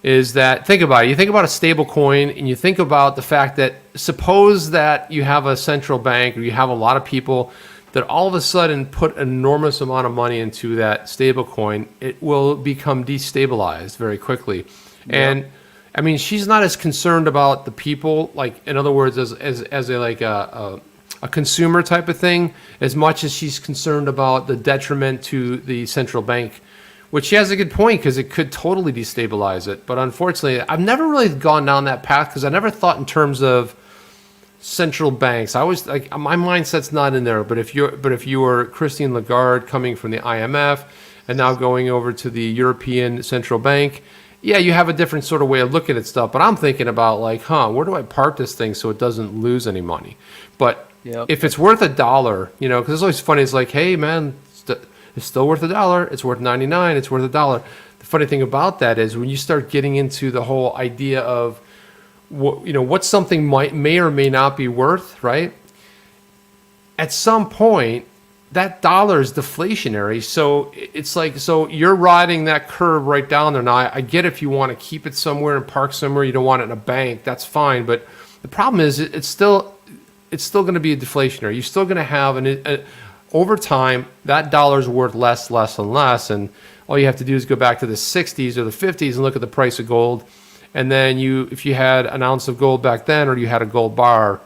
Speaker 3: is that, think about it, you think about a stable coin and you think about the fact that suppose that you have a central bank or you have a lot of people that all of a sudden put an enormous amount of money into that stable coin, it will become destabilized very quickly. Yeah. And I mean, she's not as concerned about the people, like in other words, as a consumer type of thing, as much as she's concerned about the detriment to the central bank, which she has a good point because it could totally destabilize it. But unfortunately, I've never really gone down that path because I never thought in terms of central banks. I always like my mindset's not in there. But if you were Christine Lagarde coming from the IMF and now going over to the European Central Bank, yeah, you have a different sort of way of looking at stuff. But I'm thinking about like, where do I park this thing so it doesn't lose any money? But if it's worth $1, because it's always funny. It's like, hey, man, it's still worth $1. It's worth 99. It's worth $1. The funny thing about that is when you start getting into the whole idea of what something may or may not be worth, right? At some point, that dollar is deflationary. So it's like, so you're riding that curve right down there. Now, I get if you want to keep it somewhere and park somewhere, you don't want it in a bank, that's fine. But the problem is it's still going to be a deflationary. You're still going to have over time, that dollar's worth less and less. And all you have to do is go back to the 60s or the 50s and look at the price of gold. And then if you had an ounce of gold back then, or you had a gold bar,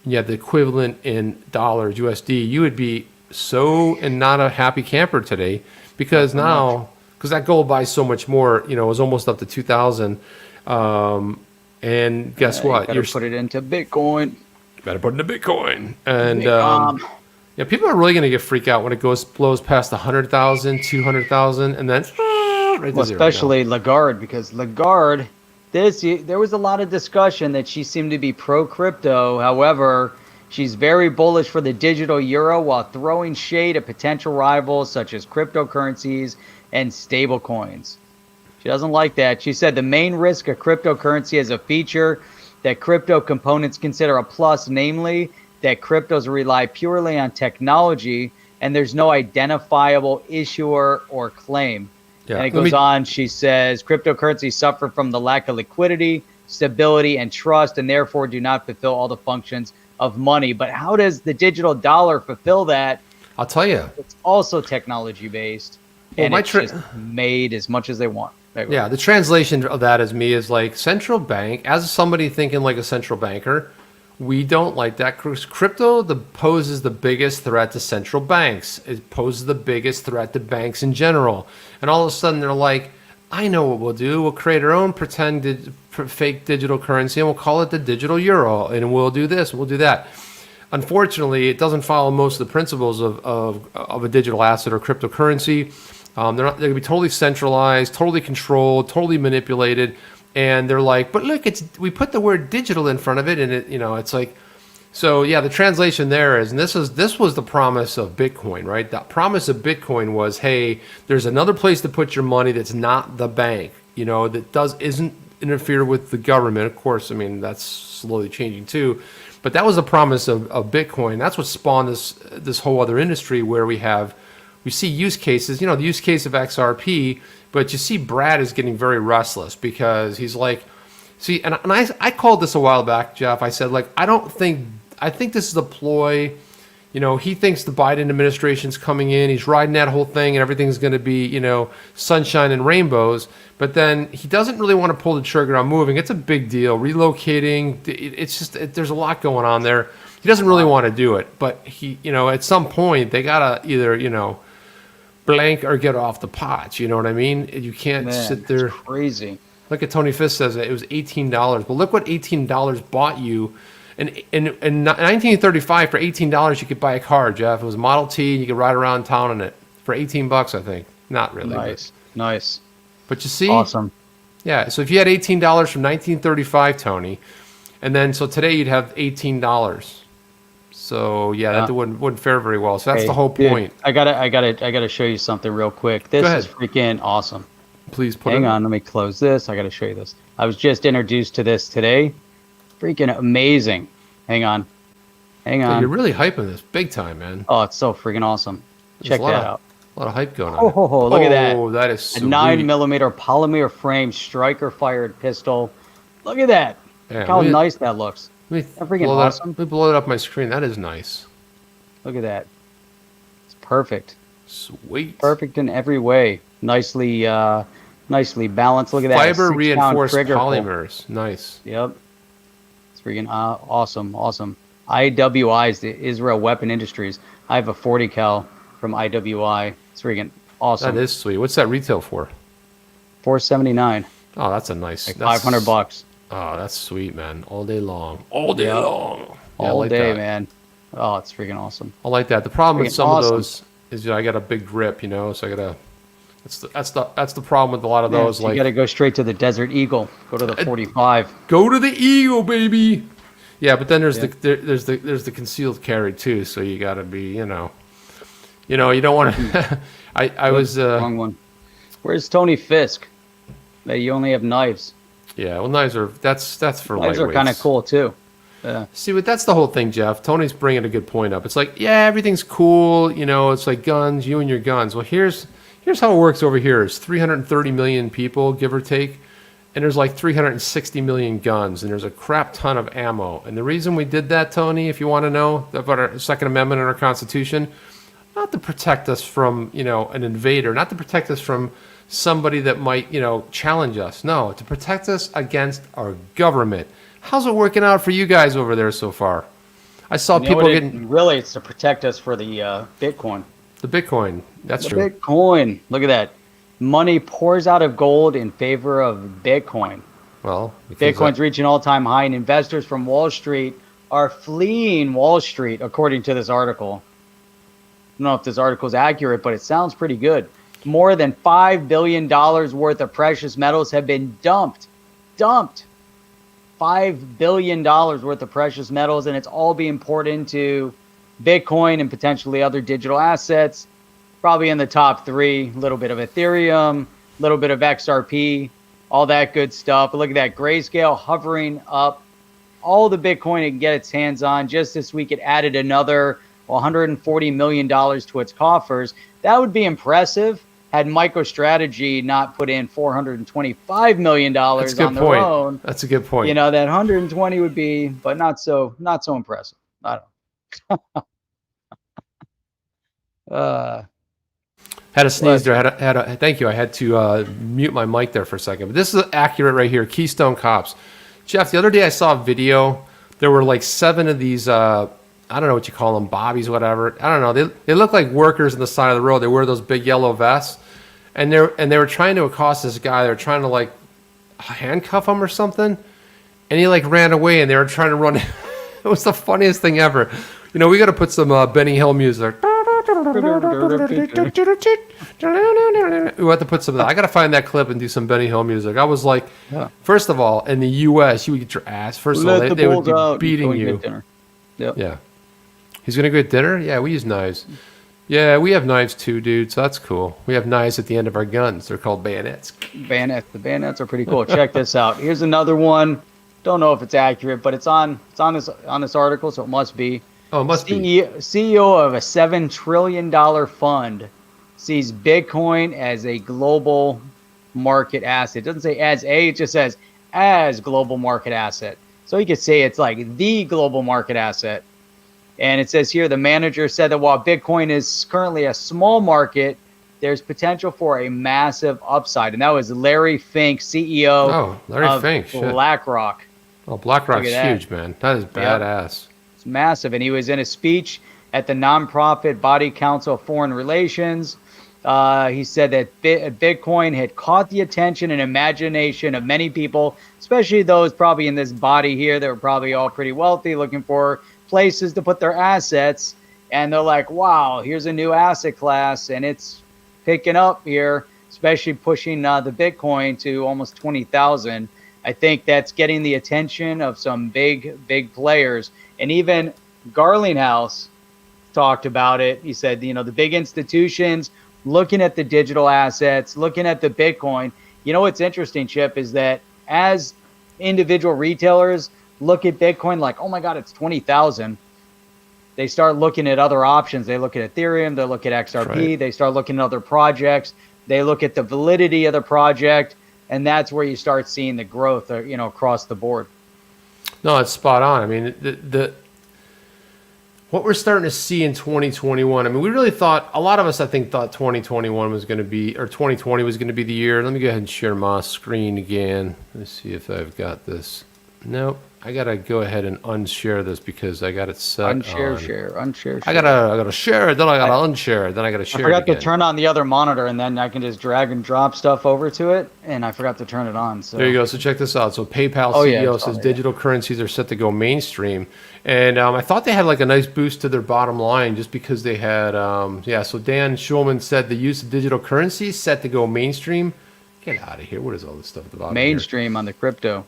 Speaker 3: and you had the equivalent in dollars, USD, you would be not a happy camper today because that gold buys so much more, it was almost up to 2,000. And guess what?
Speaker 2: You're put it into Bitcoin.
Speaker 3: Better put it into Bitcoin. And people are really going to get freaked out when it blows past 100,000, 200,000, and then right to zero.
Speaker 2: Especially Lagarde, because Lagarde, there was a lot of discussion that she seemed to be pro-crypto. However, she's very bullish for the digital euro while throwing shade at potential rivals such as cryptocurrencies and stablecoins. She doesn't like that. She said the main risk of cryptocurrency is a feature that crypto components consider a plus, namely that cryptos rely purely on technology and there's no identifiable issuer or claim. Yeah. And it goes on, she says, cryptocurrencies suffer from the lack of liquidity, stability, and trust, and therefore do not fulfill all the functions of money. But how does the digital dollar fulfill that?
Speaker 3: I'll tell you.
Speaker 2: It's also technology-based, and it's just made as much as they want.
Speaker 3: Yeah, the translation of that as me is like central bank, as somebody thinking like a central banker, we don't like that. Crypto poses the biggest threat to central banks. It poses the biggest threat to banks in general. And all of a sudden they're like, I know what we'll do. We'll create our own fake digital currency and we'll call it the digital euro. And we'll do this, we'll do that. Unfortunately, it doesn't follow most of the principles of a digital asset or cryptocurrency. They're going to be totally centralized, totally controlled, totally manipulated. And they're like, but look, we put the word digital in front of it, and it's like, so yeah, the translation there is, and this was the promise of Bitcoin, right? The promise of Bitcoin was, hey, there's another place to put your money that's not the bank, that isn't interfere with the government. Of course, I mean that's slowly changing too, but that was the promise of Bitcoin. That's what spawned this whole other industry where we see use cases, the use case of XRP. But you see Brad is getting very restless because he's like, and I called this a while back, Jeff. I said, like, I think this is a ploy You know, he thinks the Biden administration's coming in. He's riding that whole thing, and everything's going to be, you know, sunshine and rainbows. But then he doesn't really want to pull the trigger on moving. It's a big deal. Relocating, it's just there's a lot going on there. He doesn't really want to do it, but he, you know, at some point they gotta either, you know, blank or get off the pot. You know what I mean? You can't sit there.
Speaker 2: It's crazy.
Speaker 3: Look at Tony Fisk says it was $18. But look what $18 bought you. In 1935, for $18, you could buy a car, Jeff. It was a Model T, and you could ride around town in it for $18, I think. Not really.
Speaker 2: Nice.
Speaker 3: But you see?
Speaker 2: Awesome.
Speaker 3: Yeah, so if you had $18 from 1935, Tony, and then so today you'd have $18. So yeah, that wouldn't fare very well. So that's the whole point.
Speaker 2: Dude, I gotta show you something real quick. This is freaking awesome.
Speaker 3: Please
Speaker 2: hang on. Let me close this. I gotta show you this. I was just introduced to this today. Freaking amazing. Hang on.
Speaker 3: You're really hyping this big time, man.
Speaker 2: Oh, it's so freaking awesome. Check that out.
Speaker 3: A lot of hype going on.
Speaker 2: Oh, look at that.
Speaker 3: Oh, that is sweet.
Speaker 2: A 9mm polymer frame striker fired pistol. Look at that. Look how nice that looks. Freaking awesome.
Speaker 3: Let me blow it up my screen. That is nice.
Speaker 2: Look at that. It's perfect.
Speaker 3: Sweet.
Speaker 2: Perfect in every way. Nicely balanced. Look at that.
Speaker 3: Fiber reinforced polymers. Nice.
Speaker 2: Yep. It's freaking awesome. IWI is the Israel Weapon Industries. I have a 40 cal from IWI. It's freaking awesome.
Speaker 3: That is sweet. What's that retail for?
Speaker 2: $479.
Speaker 3: Oh, that's a nice.
Speaker 2: Like $500.
Speaker 3: Oh, that's sweet, man. All day long. All day long. Yeah,
Speaker 2: all day, man. Oh, it's freaking awesome.
Speaker 3: I like that. The problem with some of those is I got a big grip, you know, so I gotta. That's the problem with a lot of those.
Speaker 2: So you gotta go straight to the Desert Eagle. Go to the 45.
Speaker 3: Go to the Eagle, baby. Yeah, but then there's the concealed carry too. So you gotta be, you know, you don't want to. I was
Speaker 2: wrong one. Where's Tony Fisk? That you only have knives.
Speaker 3: Yeah, well, knives are that's for lightweights.
Speaker 2: Knives are kind of cool too. Yeah.
Speaker 3: See, but that's the whole thing, Jeff. Tony's bringing a good point up. It's like, yeah, everything's cool. You know, it's like guns, you and your guns. Well, here's how it works over here. It's 330 million people, give or take, and there's like 360 million guns, and there's a crap ton of ammo. And the reason we did that, Tony, if you want to know about our Second Amendment in our Constitution, not to protect us from, you know, an invader, not to protect us from somebody that might, you know, challenge us. No, to protect us against our government. How's it working out for you guys over there so far? I saw people getting...
Speaker 2: Really, it's to protect us for the Bitcoin.
Speaker 3: The Bitcoin. That's true.
Speaker 2: Bitcoin. Look at that. Money pours out of gold in favor of Bitcoin.
Speaker 3: Well,
Speaker 2: Bitcoin's reaching all-time high, and investors from Wall Street are fleeing Wall Street, according to this article. I don't know if this article is accurate, but it sounds pretty good. More than $5 billion worth of precious metals have been dumped. $5 billion worth of precious metals, and it's all being poured into Bitcoin and potentially other digital assets. Probably in the top three, a little bit of Ethereum, a little bit of XRP, all that good stuff. But look at that, Grayscale hovering up all the Bitcoin it can get its hands on. Just this week, it added another $140 million to its coffers. That would be impressive had MicroStrategy not put in $425 million on their own.
Speaker 3: That's a good point.
Speaker 2: You know, that 120 would be, but not so impressive. I don't know.
Speaker 3: Had a sneeze there. Thank you. I had to mute my mic there for a second. But this is accurate right here. Keystone Cops. Jeff, the other day I saw a video. There were like 7 of these, I don't know what you call them, bobbies, whatever. I don't know. They look like workers on the side of the road. They wear those big yellow vests. And they were trying to accost this guy. They were trying to like handcuff him or something. And he like ran away and they were trying to run. It was the funniest thing ever. You know, we got to put some Benny Hill music. We have to put some of that. I got to find that clip and do some Benny Hill music. I was like, first of all, in the U.S., you would get your ass. First of all, they would be beating you.
Speaker 2: Yep.
Speaker 3: Yeah. He's going to go get dinner? Yeah, we use knives. Yeah, we have knives too, dude, so that's cool. We have knives at the end of our guns. They're called bayonets.
Speaker 2: The bayonets are pretty cool. Check this out. Here's another one. Don't know if it's accurate, but it's on this article, so it must be.
Speaker 3: Oh, it must be.
Speaker 2: CEO of a $7 trillion fund sees Bitcoin as a global market asset. It doesn't say as a, it just says as global market asset. So you could say it's like the global market asset. And it says here, the manager said that while Bitcoin is currently a small market, there's potential for a massive upside. And that was Larry Fink, CEO of BlackRock.
Speaker 3: Oh, BlackRock's huge, man. That is badass.
Speaker 2: It's massive. And he was in a speech at the nonprofit Body Council of Foreign Relations. He said that Bitcoin had caught the attention and imagination of many people, especially those probably in this body here that were probably all pretty wealthy, looking for places to put their assets. And they're like, wow, here's a new asset class, and it's picking up here, especially pushing the Bitcoin to almost 20,000. I think that's getting the attention of some big players. And even Garlinghouse talked about it. He said, the big institutions looking at the digital assets, looking at the Bitcoin. What's interesting, Chip, is that as individual retailers look at Bitcoin like, oh my God, it's 20,000. They start looking at other options. They look at Ethereum, they look at XRP, right. They start looking at other projects. They look at the validity of the project, and that's where you start seeing the growth, across the board.
Speaker 3: No, it's spot on. I mean, the what we're starting to see in 2021, I mean, we really thought, a lot of us, I think, thought 2021 was going to be, or 2020 was going to be the year. Let me go ahead and share my screen again. Let's see if I've got this. Nope. I got to go ahead and unshare this because I got it set
Speaker 2: unshare.
Speaker 3: I gotta share it, then I got to unshare it, then I got to share it
Speaker 2: I forgot to turn on the other monitor, and then I can just drag and drop stuff over to it, and I forgot to turn it on. So
Speaker 3: there you go. So check this out. So PayPal CEO says digital currencies are set to go mainstream. And I thought they had like a nice boost to their bottom line just because they had, so Dan Schulman said the use of digital currencies set to go mainstream. Get out of here. What is all this stuff at the bottom
Speaker 2: mainstream here? On the crypto.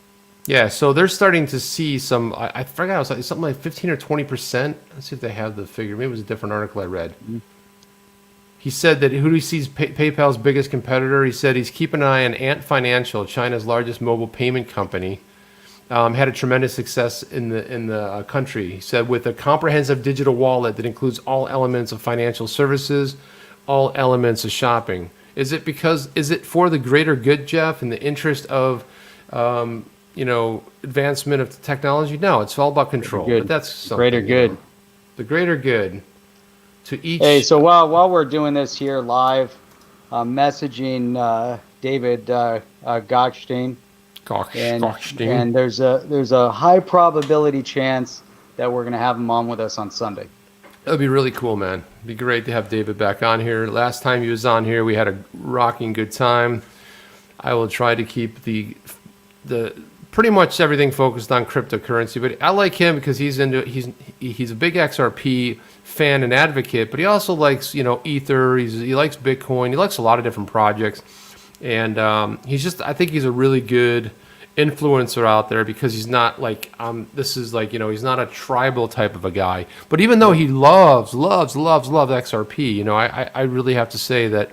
Speaker 3: Yeah, so they're starting to see some, I forgot, it was like something like 15 or 20%. Let's see if they have the figure. Maybe it was a different article I read. Mm-hmm. He said that who he sees PayPal's biggest competitor, he said he's keeping an eye on Ant Financial, China's largest mobile payment company. Had a tremendous success in the country. He said with a comprehensive digital wallet that includes all elements of financial services, all elements of shopping. Is it for the greater good, Jeff, in the interest of advancement of technology? No, it's all about control. But that's something,
Speaker 2: greater good.
Speaker 3: The greater good to each.
Speaker 2: Hey, so while we're doing this here live, I'm messaging David Gochstein. And there's a high probability chance that we're going to have him on with us on Sunday.
Speaker 3: That'd be really cool, man. It'd be great to have David back on here. Last time he was on here, we had a rocking good time. I will try to keep the pretty much everything focused on cryptocurrency, but I like him because he's a big XRP fan and advocate, but he also likes Ether. He likes Bitcoin. He likes a lot of different projects, and I think he's a really good influencer out there because he's not like he's not a tribal type of a guy. But even though he loves XRP, I really have to say that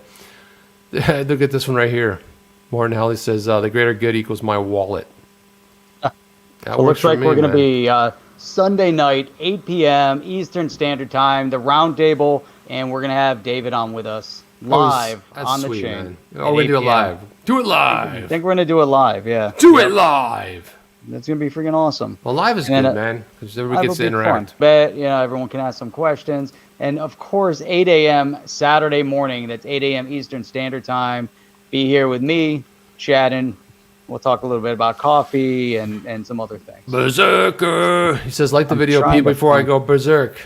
Speaker 3: look at this one right here. Morton Halley says the greater good equals my wallet.
Speaker 2: It looks like we're going to be Sunday night, 8 p.m. Eastern Standard Time, the round table, and we're going to have David on with us live on the chain.
Speaker 3: Man. Oh, we're going to do it live. Do it live.
Speaker 2: I think we're going to do it live, yeah.
Speaker 3: Do it live.
Speaker 2: That's going to be freaking awesome.
Speaker 3: Well, live is good, man, because everybody gets to interact.
Speaker 2: But, everyone can ask some questions. And, of course, 8 a.m. Saturday morning, that's 8 a.m. Eastern Standard Time. Be here with me, chatting. We'll talk a little bit about coffee and some other things.
Speaker 3: Berserker. He says, like the video, Pete, before I go berserk.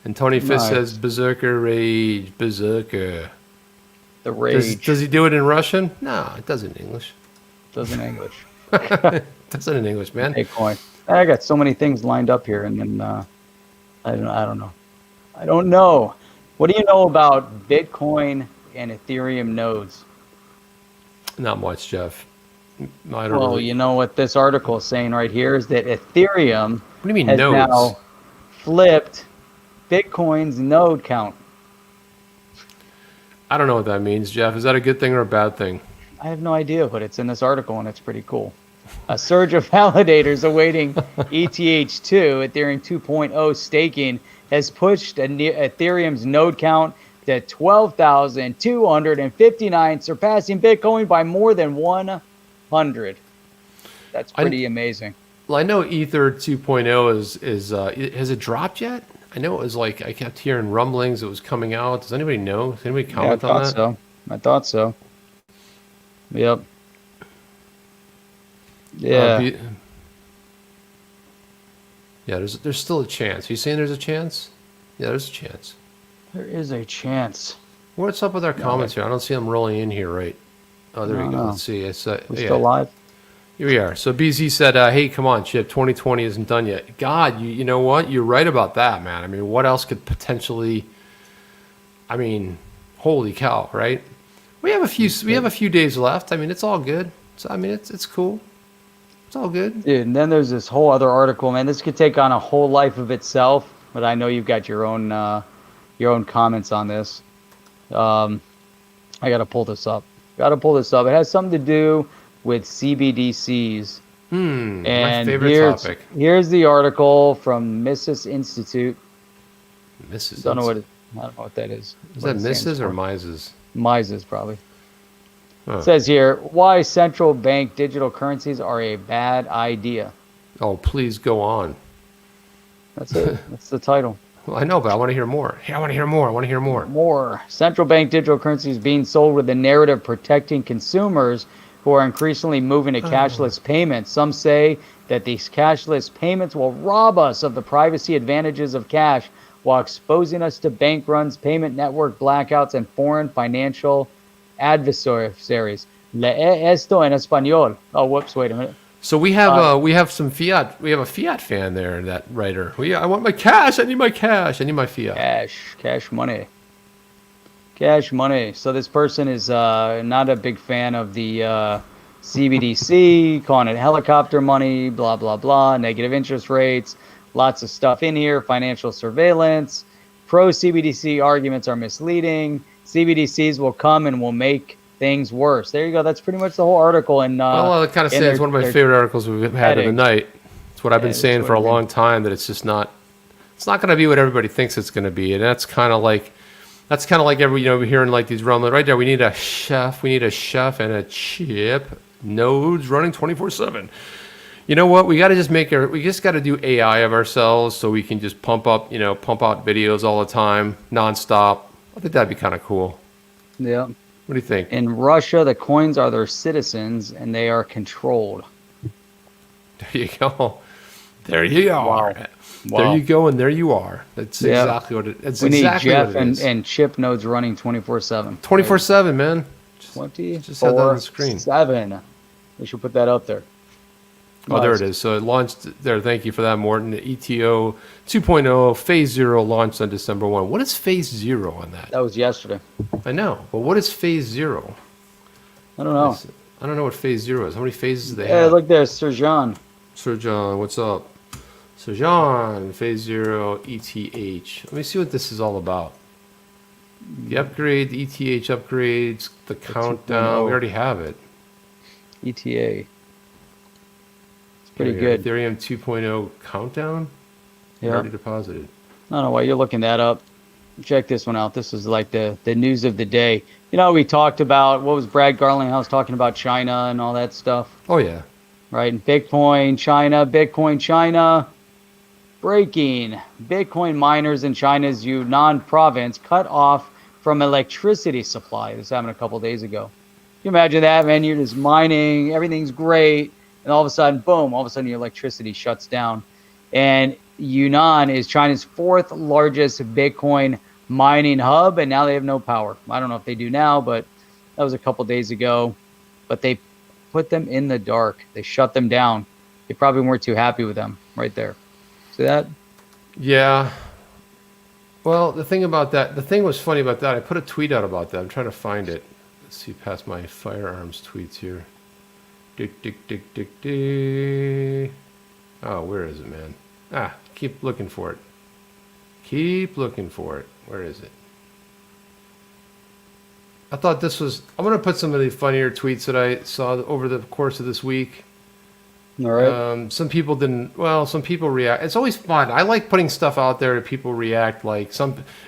Speaker 3: And Tony Fist says, Berserker rage, Berserker.
Speaker 2: The rage.
Speaker 3: Does he do it in Russian? No, it does in English.
Speaker 2: Does in English.
Speaker 3: Does it in English, man.
Speaker 2: Bitcoin. I got so many things lined up here, and then I don't know. I don't know. What do you know about Bitcoin and Ethereum nodes?
Speaker 3: Not much, Jeff.
Speaker 2: You know what this article is saying right here is that Ethereum
Speaker 3: has
Speaker 2: now flipped Bitcoin's node count.
Speaker 3: I don't know what that means, Jeff. Is that a good thing or a bad thing?
Speaker 2: I have no idea, but it's in this article, and it's pretty cool. A surge of validators awaiting ETH2, Ethereum 2.0 staking, has pushed Ethereum's node count to 12,259, surpassing Bitcoin by more than 100. That's pretty amazing.
Speaker 3: Well, I know Ether 2.0 is has it dropped yet? I know it was like, I kept hearing rumblings it was coming out. Does anybody know? Does anybody
Speaker 2: Yeah, I
Speaker 3: comment on
Speaker 2: thought
Speaker 3: that?
Speaker 2: so. I thought so. Yep. Yeah.
Speaker 3: Yeah, there's still a chance. Are you saying there's a chance? Yeah, there's a chance.
Speaker 2: There is a chance.
Speaker 3: What's up with our comments here? I don't see them rolling in here, right? Oh, there we go. Let's see. It's
Speaker 2: We're still live?
Speaker 3: Here we are. So BZ said, hey, come on, Chip, 2020 isn't done yet. God, you know what? You're right about that, man. I mean, what else could potentially, I mean, holy cow, right? We have a few days left. I mean, it's all good. So, I mean, it's cool. It's all good.
Speaker 2: Dude, and then there's this whole other article, man. This could take on a whole life of itself, but I know you've got your own comments on this. I got to pull this up. It has something to do with CBDCs.
Speaker 3: And
Speaker 2: my
Speaker 3: favorite topic.
Speaker 2: Here's the article from Mises Institute.
Speaker 3: Mrs.
Speaker 2: I don't know what that is.
Speaker 3: Is that Mrs. or Mises?
Speaker 2: Mises, probably.
Speaker 3: Huh.
Speaker 2: It says here, why central bank digital currencies are a bad idea.
Speaker 3: Oh, please go on.
Speaker 2: That's it. That's the title.
Speaker 3: Well, I know, but I want to hear more. Hey, I want to hear more. I want to hear more.
Speaker 2: More. Central bank digital currencies being sold with the narrative protecting consumers who are increasingly moving to cashless payments. Some say that these cashless payments will rob us of the privacy advantages of cash while exposing us to bank runs, payment network blackouts, and foreign financial adversaries. Lee esto en español. Oh, whoops, wait a minute.
Speaker 3: So we have some fiat. We have a fiat fan there, that writer. I want my cash. I need my cash. I need my fiat.
Speaker 2: Cash money. Cash money. So this person is not a big fan of the CBDC, calling it helicopter money, blah, blah, blah, negative interest rates, lots of stuff in here, financial surveillance. Pro-CBDC arguments are misleading. CBDCs will come and will make things worse. There you go. That's pretty much the whole article. And
Speaker 3: well, I kind of say it's one of my favorite articles we've had of the night. It's what I've been saying for a long time, that it's just not. It's not going to be what everybody thinks it's going to be, and that's kind of like we're hearing like these rumblings right there. We need a chef. We need a chef and a chip. Nodes running 24/7. You know what? We got to just we just got to do AI of ourselves so we can just pump out videos all the time, nonstop. I think that'd be kind of cool.
Speaker 2: Yeah.
Speaker 3: What do you think?
Speaker 2: In Russia, the coins are their citizens, and they are controlled.
Speaker 3: There you go. There you are.
Speaker 2: Wow.
Speaker 3: There you go, and there you are. That's exactly what it is.
Speaker 2: We need Jeff and chip nodes running 24/7.
Speaker 3: 24/7, man.
Speaker 2: 24/7.
Speaker 3: Just have that on the screen.
Speaker 2: We should put that up there.
Speaker 3: Oh, there it is. So it launched there. Thank you for that, Morton. The ETO 2.0 Phase 0 launched on December 1. What is Phase 0 on that?
Speaker 2: That was yesterday.
Speaker 3: I know. But what is Phase 0?
Speaker 2: I don't know.
Speaker 3: I don't know what Phase 0 is. How many phases do they
Speaker 2: have?
Speaker 3: have?
Speaker 2: Look there, Sir John.
Speaker 3: Sir John, what's up? Sir John, Phase 0 ETH. Let me see what this is all about. The upgrade, the ETH upgrades, the countdown. We already have it.
Speaker 2: ETA. Pretty good.
Speaker 3: Ethereum 2.0 countdown?
Speaker 2: Yeah.
Speaker 3: Already deposited.
Speaker 2: I don't know why you're looking that up. Check this one out. This is like the news of the day. You know, we talked about, what was Brad Garlinghouse talking about, China and all that stuff?
Speaker 3: Oh, yeah.
Speaker 2: Right. And Bitcoin, China. Breaking. Bitcoin miners in China's Yunnan province cut off from electricity supply. This happened a couple days ago. Can you imagine that, man? You're just mining. Everything's great. And all of a sudden, boom, your electricity shuts down. And Yunnan is China's 4th largest Bitcoin mining hub, and now they have no power. I don't know if they do now, but that was a couple days ago. But they put them in the dark. They shut them down. They probably weren't too happy with them right there. See that?
Speaker 3: Yeah. Well, the thing was funny about that, I put a tweet out about that. I'm trying to find it. Let's see past my Firearms tweets here. Oh, where is it, man? Keep looking for it. Where is it? I thought this was... I'm going to put some of the funnier tweets that I saw over the course of this week.
Speaker 2: All right.
Speaker 3: Some people didn't... Well, some people react. It's always fun. I like putting stuff out there that people react like.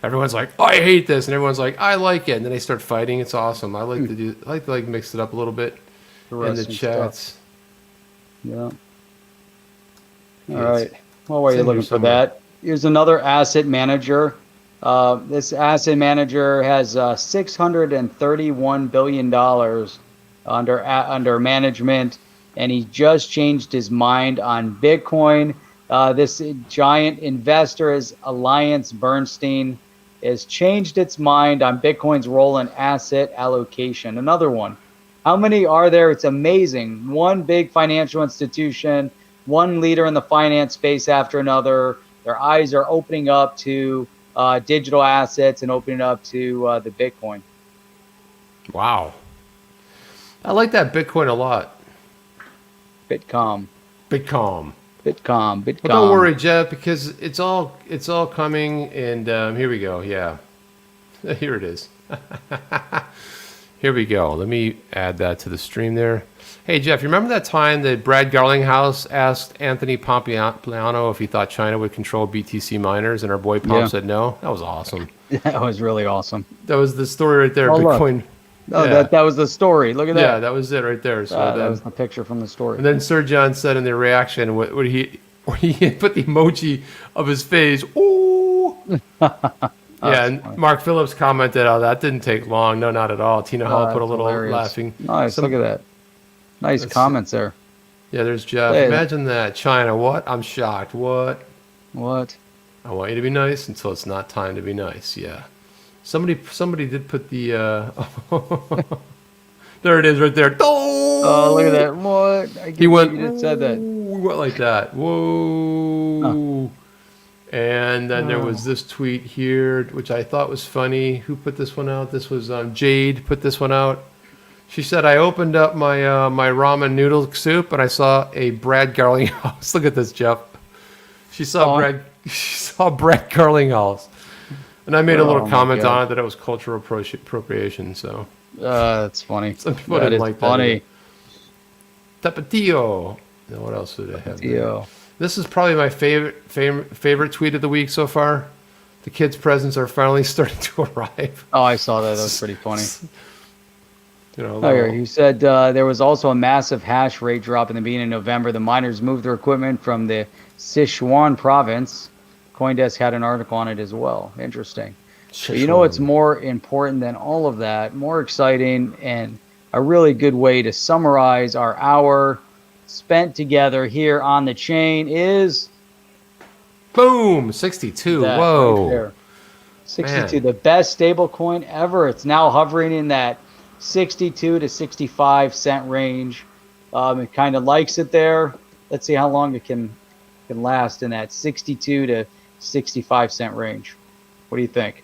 Speaker 3: Everyone's like, oh, I hate this. And everyone's like, I like it. And then they start fighting. It's awesome. I like to mix it up a little bit in the chats.
Speaker 2: Yeah. All right. Well, while
Speaker 3: It's
Speaker 2: you're
Speaker 3: in here
Speaker 2: looking for
Speaker 3: somewhere.
Speaker 2: that, here's another asset manager. This asset manager has $631 billion under management, and he just changed his mind on Bitcoin. This giant investor is Alliance Bernstein has changed its mind on Bitcoin's role in asset allocation. Another one. How many are there? It's amazing. One big financial institution, one leader in the finance space after another. Their eyes are opening up to digital assets and opening up to the Bitcoin.
Speaker 3: Wow. I like that Bitcoin a lot.
Speaker 2: Bitcom.
Speaker 3: Bitcoin.
Speaker 2: Bitcom.
Speaker 3: But don't worry, Jeff, because it's all coming, and here we go. Yeah, here it is. Here we go. Let me add that to the stream there. Hey, Jeff, you remember that time that Brad Garlinghouse asked Anthony Pompliano if he thought China would control BTC miners, and our boy Pomp said no? That was awesome.
Speaker 2: That was really awesome.
Speaker 3: That was the story right there.
Speaker 2: Oh,
Speaker 3: Bitcoin.
Speaker 2: Oh,
Speaker 3: yeah.
Speaker 2: that was the story. Look at that.
Speaker 3: Yeah, that was it right there. So
Speaker 2: that was the picture from the story.
Speaker 3: And then Sir John said in the reaction, when he put the emoji of his face, ooh. Yeah, and funny. Mark Phillips commented, "Oh, that didn't take long. No, not at all." Tina Hall put a little laughing.
Speaker 2: Nice, look at that. Nice comments there.
Speaker 3: Yeah, there's Jeff. Imagine that. China, what? I'm shocked. What?
Speaker 2: What?
Speaker 3: I want you to be nice until it's not time to be nice. Yeah. Somebody did put the there it is right there.
Speaker 2: Oh, look at that. What?
Speaker 3: He went,
Speaker 2: you said that.
Speaker 3: Went like that. Whoa. And then there was this tweet here, which I thought was funny. Who put this one out? This was Jade put this one out. She said, I opened up my my ramen noodle soup and I saw a Brad Garlinghouse. Look at this, Jeff. She saw Brad Garlinghouse. And I made a little comment on it that it was cultural appropriation. So
Speaker 2: that's funny.
Speaker 3: Some people didn't like that. Tapatio. Now, what else did I have? Tapatio. This is probably my favorite tweet of the week so far. The kids' presents are finally starting to arrive.
Speaker 2: Oh, I saw that. That was pretty funny. You said there was also a massive hash rate drop in the beginning of November. The miners moved their equipment from the Sichuan province. CoinDesk had an article on it as well. Interesting. But you know what's more important than all of that, more exciting, and a really good way to summarize our hour spent together here on the chain is...
Speaker 3: Boom! 62. Whoa.
Speaker 2: Right 62, the best stable coin ever. It's now hovering in that 62 to 65 cent range. It kind of likes it there. Let's see how long it can last in that 62 to 65 cent range. What do you think?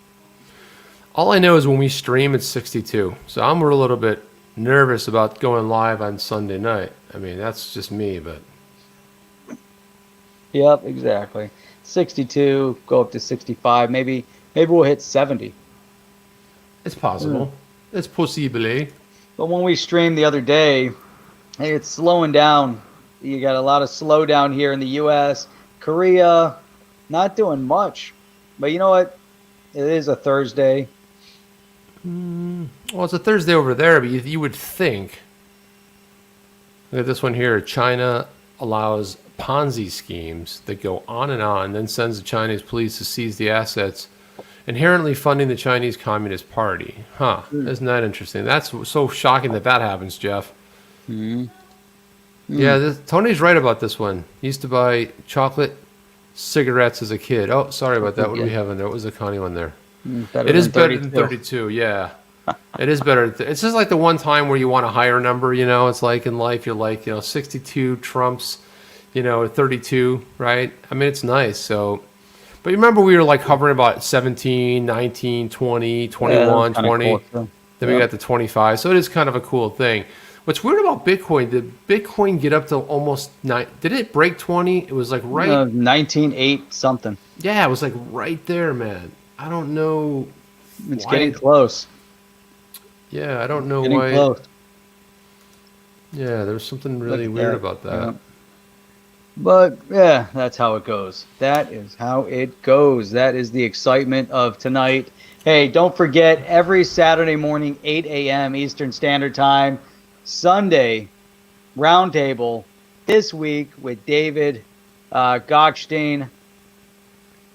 Speaker 3: All I know is when we stream, it's 62. So I'm a little bit nervous about going live on Sunday night. I mean, that's just me, but...
Speaker 2: Yep, exactly. 62, go up to 65. Maybe we'll hit 70.
Speaker 3: It's possible. It's possible.
Speaker 2: But when we streamed the other day, hey, it's slowing down. You got a lot of slowdown here in the U.S. Korea, not doing much. But you know what? It is a Thursday.
Speaker 3: Well, it's a Thursday over there, but you would think... Look at this one here. China allows Ponzi schemes that go on and on, then sends the Chinese police to seize the assets, inherently funding the Chinese Communist Party. Huh. Isn't that interesting? That's so shocking that happens, Jeff. Yeah, Tony's right about this one. He used to buy chocolate cigarettes as a kid. Oh, sorry about that. What do we have in there? What was the Connie one there? It is better than 32, yeah. It is better. It's just like the one time where you want a higher number, you know. It's like in life, you're like, 62 trumps, 32, right? I mean, it's nice. So, but you remember we were like hovering about 17, 19, 20, 21, 20. Cool. Then we got to 25. So it is kind of a cool thing. What's weird about Bitcoin, did Bitcoin get up to almost 9? Did it break 20? It was like right...
Speaker 2: 19.8 something.
Speaker 3: Yeah, it was like right there, man. I don't know.
Speaker 2: It's getting close.
Speaker 3: Yeah, I don't know
Speaker 2: getting
Speaker 3: why.
Speaker 2: Close.
Speaker 3: Yeah, there's something really weird about that.
Speaker 2: Yeah. But yeah, that's how it goes. That is how it goes. That is the excitement of tonight. Hey, don't forget, every Saturday morning, 8 a.m. Eastern Standard Time, Sunday, Roundtable, this week with David Gochstein,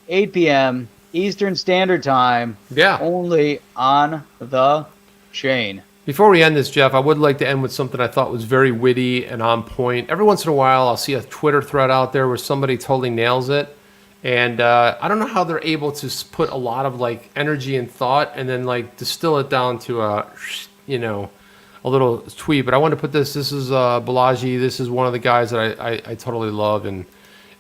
Speaker 2: 8 p.m. Eastern Standard Time.
Speaker 3: Yeah.
Speaker 2: Only on the chain.
Speaker 3: Before we end this, Jeff, I would like to end with something I thought was very witty and on point. Every once in a while, I'll see a Twitter thread out there where somebody totally nails it. And I don't know how they're able to put a lot of like energy and thought and then like distill it down to a little tweet. But I want to put this. This is Balaji. This is one of the guys that I totally love. And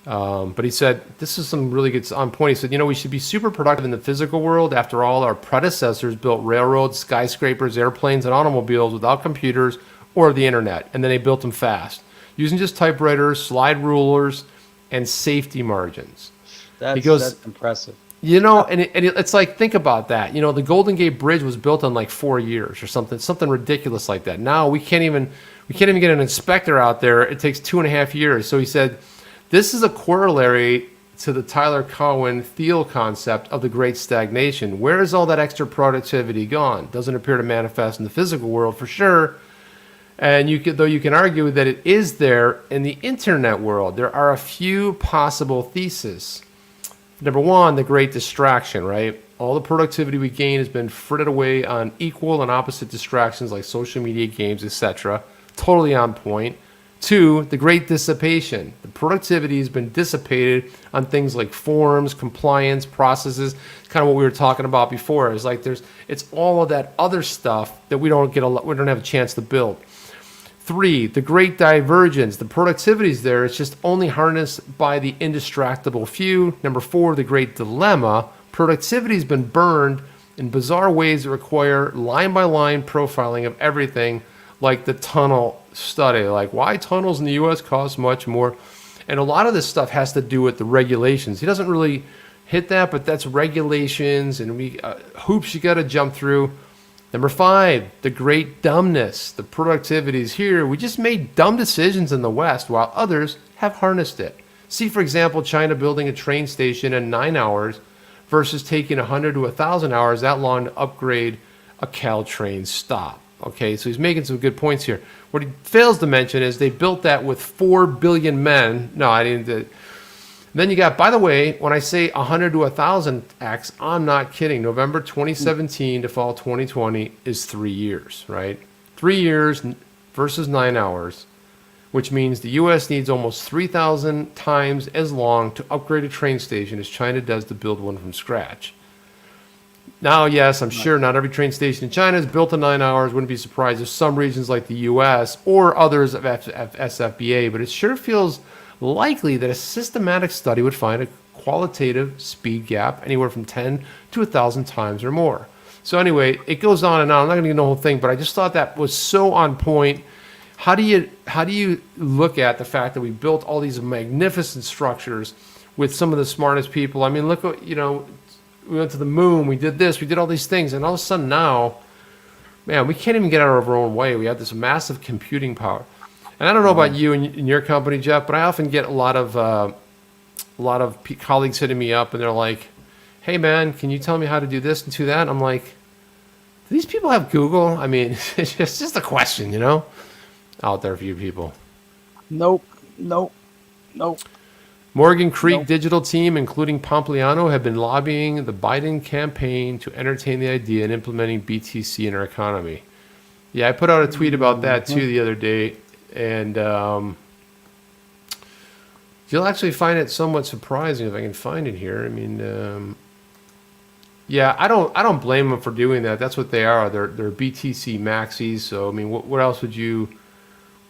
Speaker 3: but he said, this is some really good on point. He said, we should be super productive in the physical world. After all, our predecessors built railroads, skyscrapers, airplanes, and automobiles without computers or the internet. And then they built them fast using just typewriters, slide rulers, and safety margins.
Speaker 2: That's impressive.
Speaker 3: It's like, think about that. The Golden Gate Bridge was built in like 4 years or something ridiculous like that. Now we can't even get an inspector out there. It takes 2.5 years. So he said, this is a corollary to the Tyler Cowen Thiel concept of the Great Stagnation. Where is all that extra productivity gone? Doesn't appear to manifest in the physical world for sure. And you can argue that it is there in the internet world. There are a few possible theses. Number one, the great distraction, right? All the productivity we gain has been frittered away on equal and opposite distractions like social media, games, etc. Totally on point. Two, the great dissipation. The productivity has been dissipated on things like forms, compliance, processes. Kind of what we were talking about before. It's like it's all of that other stuff that we don't have a chance to build. Three, the great divergence. The productivity is there. It's just only harnessed by the indistractable few. Number four, the great dilemma. Productivity has been burned in bizarre ways that require line-by-line profiling of everything, like the tunnel study. Like, why tunnels in the U.S. cost much more? And a lot of this stuff has to do with the regulations. He doesn't really hit that, but that's regulations and hoops you got to jump through. Number five, the great dumbness. The productivity is here. We just made dumb decisions in the West while others have harnessed it. See, for example, China building a train station in 9 hours versus taking 100 to 1,000 hours that long to upgrade a Caltrain stop. Okay, so he's making some good points here. What he fails to mention is they built that with 4 billion men. No, I didn't. Then you got, by the way, when I say 100 to 1,000x, I'm not kidding. November 2017 to fall 2020 is 3 years, right? 3 years versus 9 hours, which means the U.S. needs almost 3,000 times as long to upgrade a train station as China does to build one from scratch. Now, yes, I'm sure not every train station in China is built in 9 hours. Wouldn't be surprised if some regions like the U.S. or others of SFBA, but it sure feels likely that a systematic study would find a qualitative speed gap anywhere from 10 to 1,000 times or more. So anyway, it goes on and on. I'm not going to get the whole thing, but I just thought that was so on point. How do you look at the fact that we built all these magnificent structures with some of the smartest people? I mean, look what, we went to the moon, we did this, we did all these things, and all of a sudden now, man, we can't even get out of our own way. We have this massive computing power. And I don't know about you and your company, Jeff, but I often get a lot of colleagues hitting me up, and they're like, "Hey, man, can you tell me how to do this and do that?" And I'm like, "Do these people have Google?" I mean, it's just a question, out there for you people.
Speaker 2: Nope.
Speaker 3: Morgan Creek Digital Team, including Pompliano, have been lobbying the Biden campaign to entertain the idea and implementing BTC in our economy. Yeah, I put out a tweet about that too the other day. And you'll actually find it somewhat surprising if I can find it here. I mean, yeah, I don't blame them for doing that. That's what they are. They're BTC maxis. So I mean, what else would you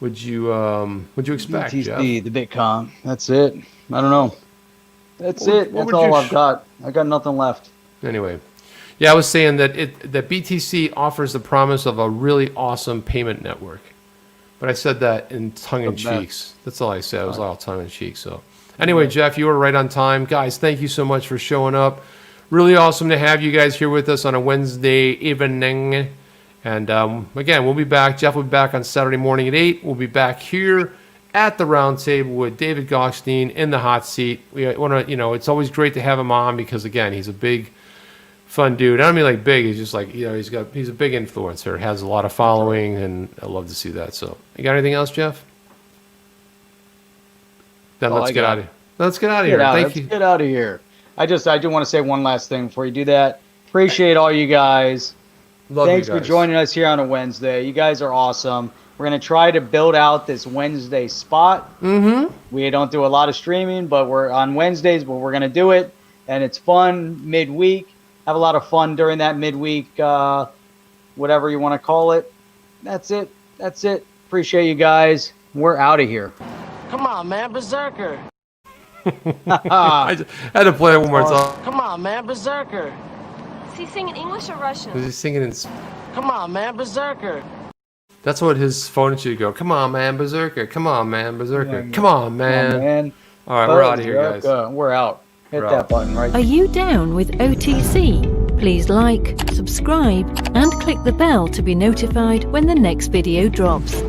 Speaker 3: expect?
Speaker 2: BTC,
Speaker 3: Jeff?
Speaker 2: the Bitcoin. That's it. I don't know. That's it. That's all I've got. I got nothing left.
Speaker 3: Anyway, yeah, I was saying that that BTC offers the promise of a really awesome payment network. But I said that in tongue-in-cheek. That's all I said. It was all tongue-in-cheek. So anyway, Jeff, you were right on time. Guys, thank you so much for showing up. Really awesome to have you guys here with us on a Wednesday evening. And again, we'll be back. Jeff will be back on Saturday morning at 8. We'll be back here at the round table with David Gochstein in the hot seat. We want to, it's always great to have him on because, again, he's a big, fun dude. I don't mean like big. He's just like, he's a big influencer, has a lot of following, and I love to see that. So, you got anything else, Jeff? Then let's get out of here. Let's get out of here. Thank you.
Speaker 2: Let's get out of here. I do want to say one last thing before you do that. Appreciate all you guys. Thanks for joining us here on a Wednesday. You guys are awesome. We're going to try to build out this Wednesday spot.
Speaker 3: Mm-hmm.
Speaker 2: We don't do a lot of streaming, but we're on Wednesdays, but we're going to do it. And it's fun midweek. Have a lot of fun during that midweek, whatever you want to call it. That's it. Appreciate you guys. We're out of here.
Speaker 6: Come on, man, Berserker.
Speaker 3: I had to play it one more time.
Speaker 6: Come on, man, Berserker.
Speaker 7: Is he singing English or Russian?
Speaker 3: Is he singing in...
Speaker 6: Come on, man, Berserker.
Speaker 3: That's what his phone should go. Come on, man, Berserker. Come on, man, Berserker. Come on, man. All right, we're out of here, guys.
Speaker 2: We're out. Hit that button right there.
Speaker 1: Are you down with OTC? Please like, subscribe, and click the bell to be notified when the next video drops.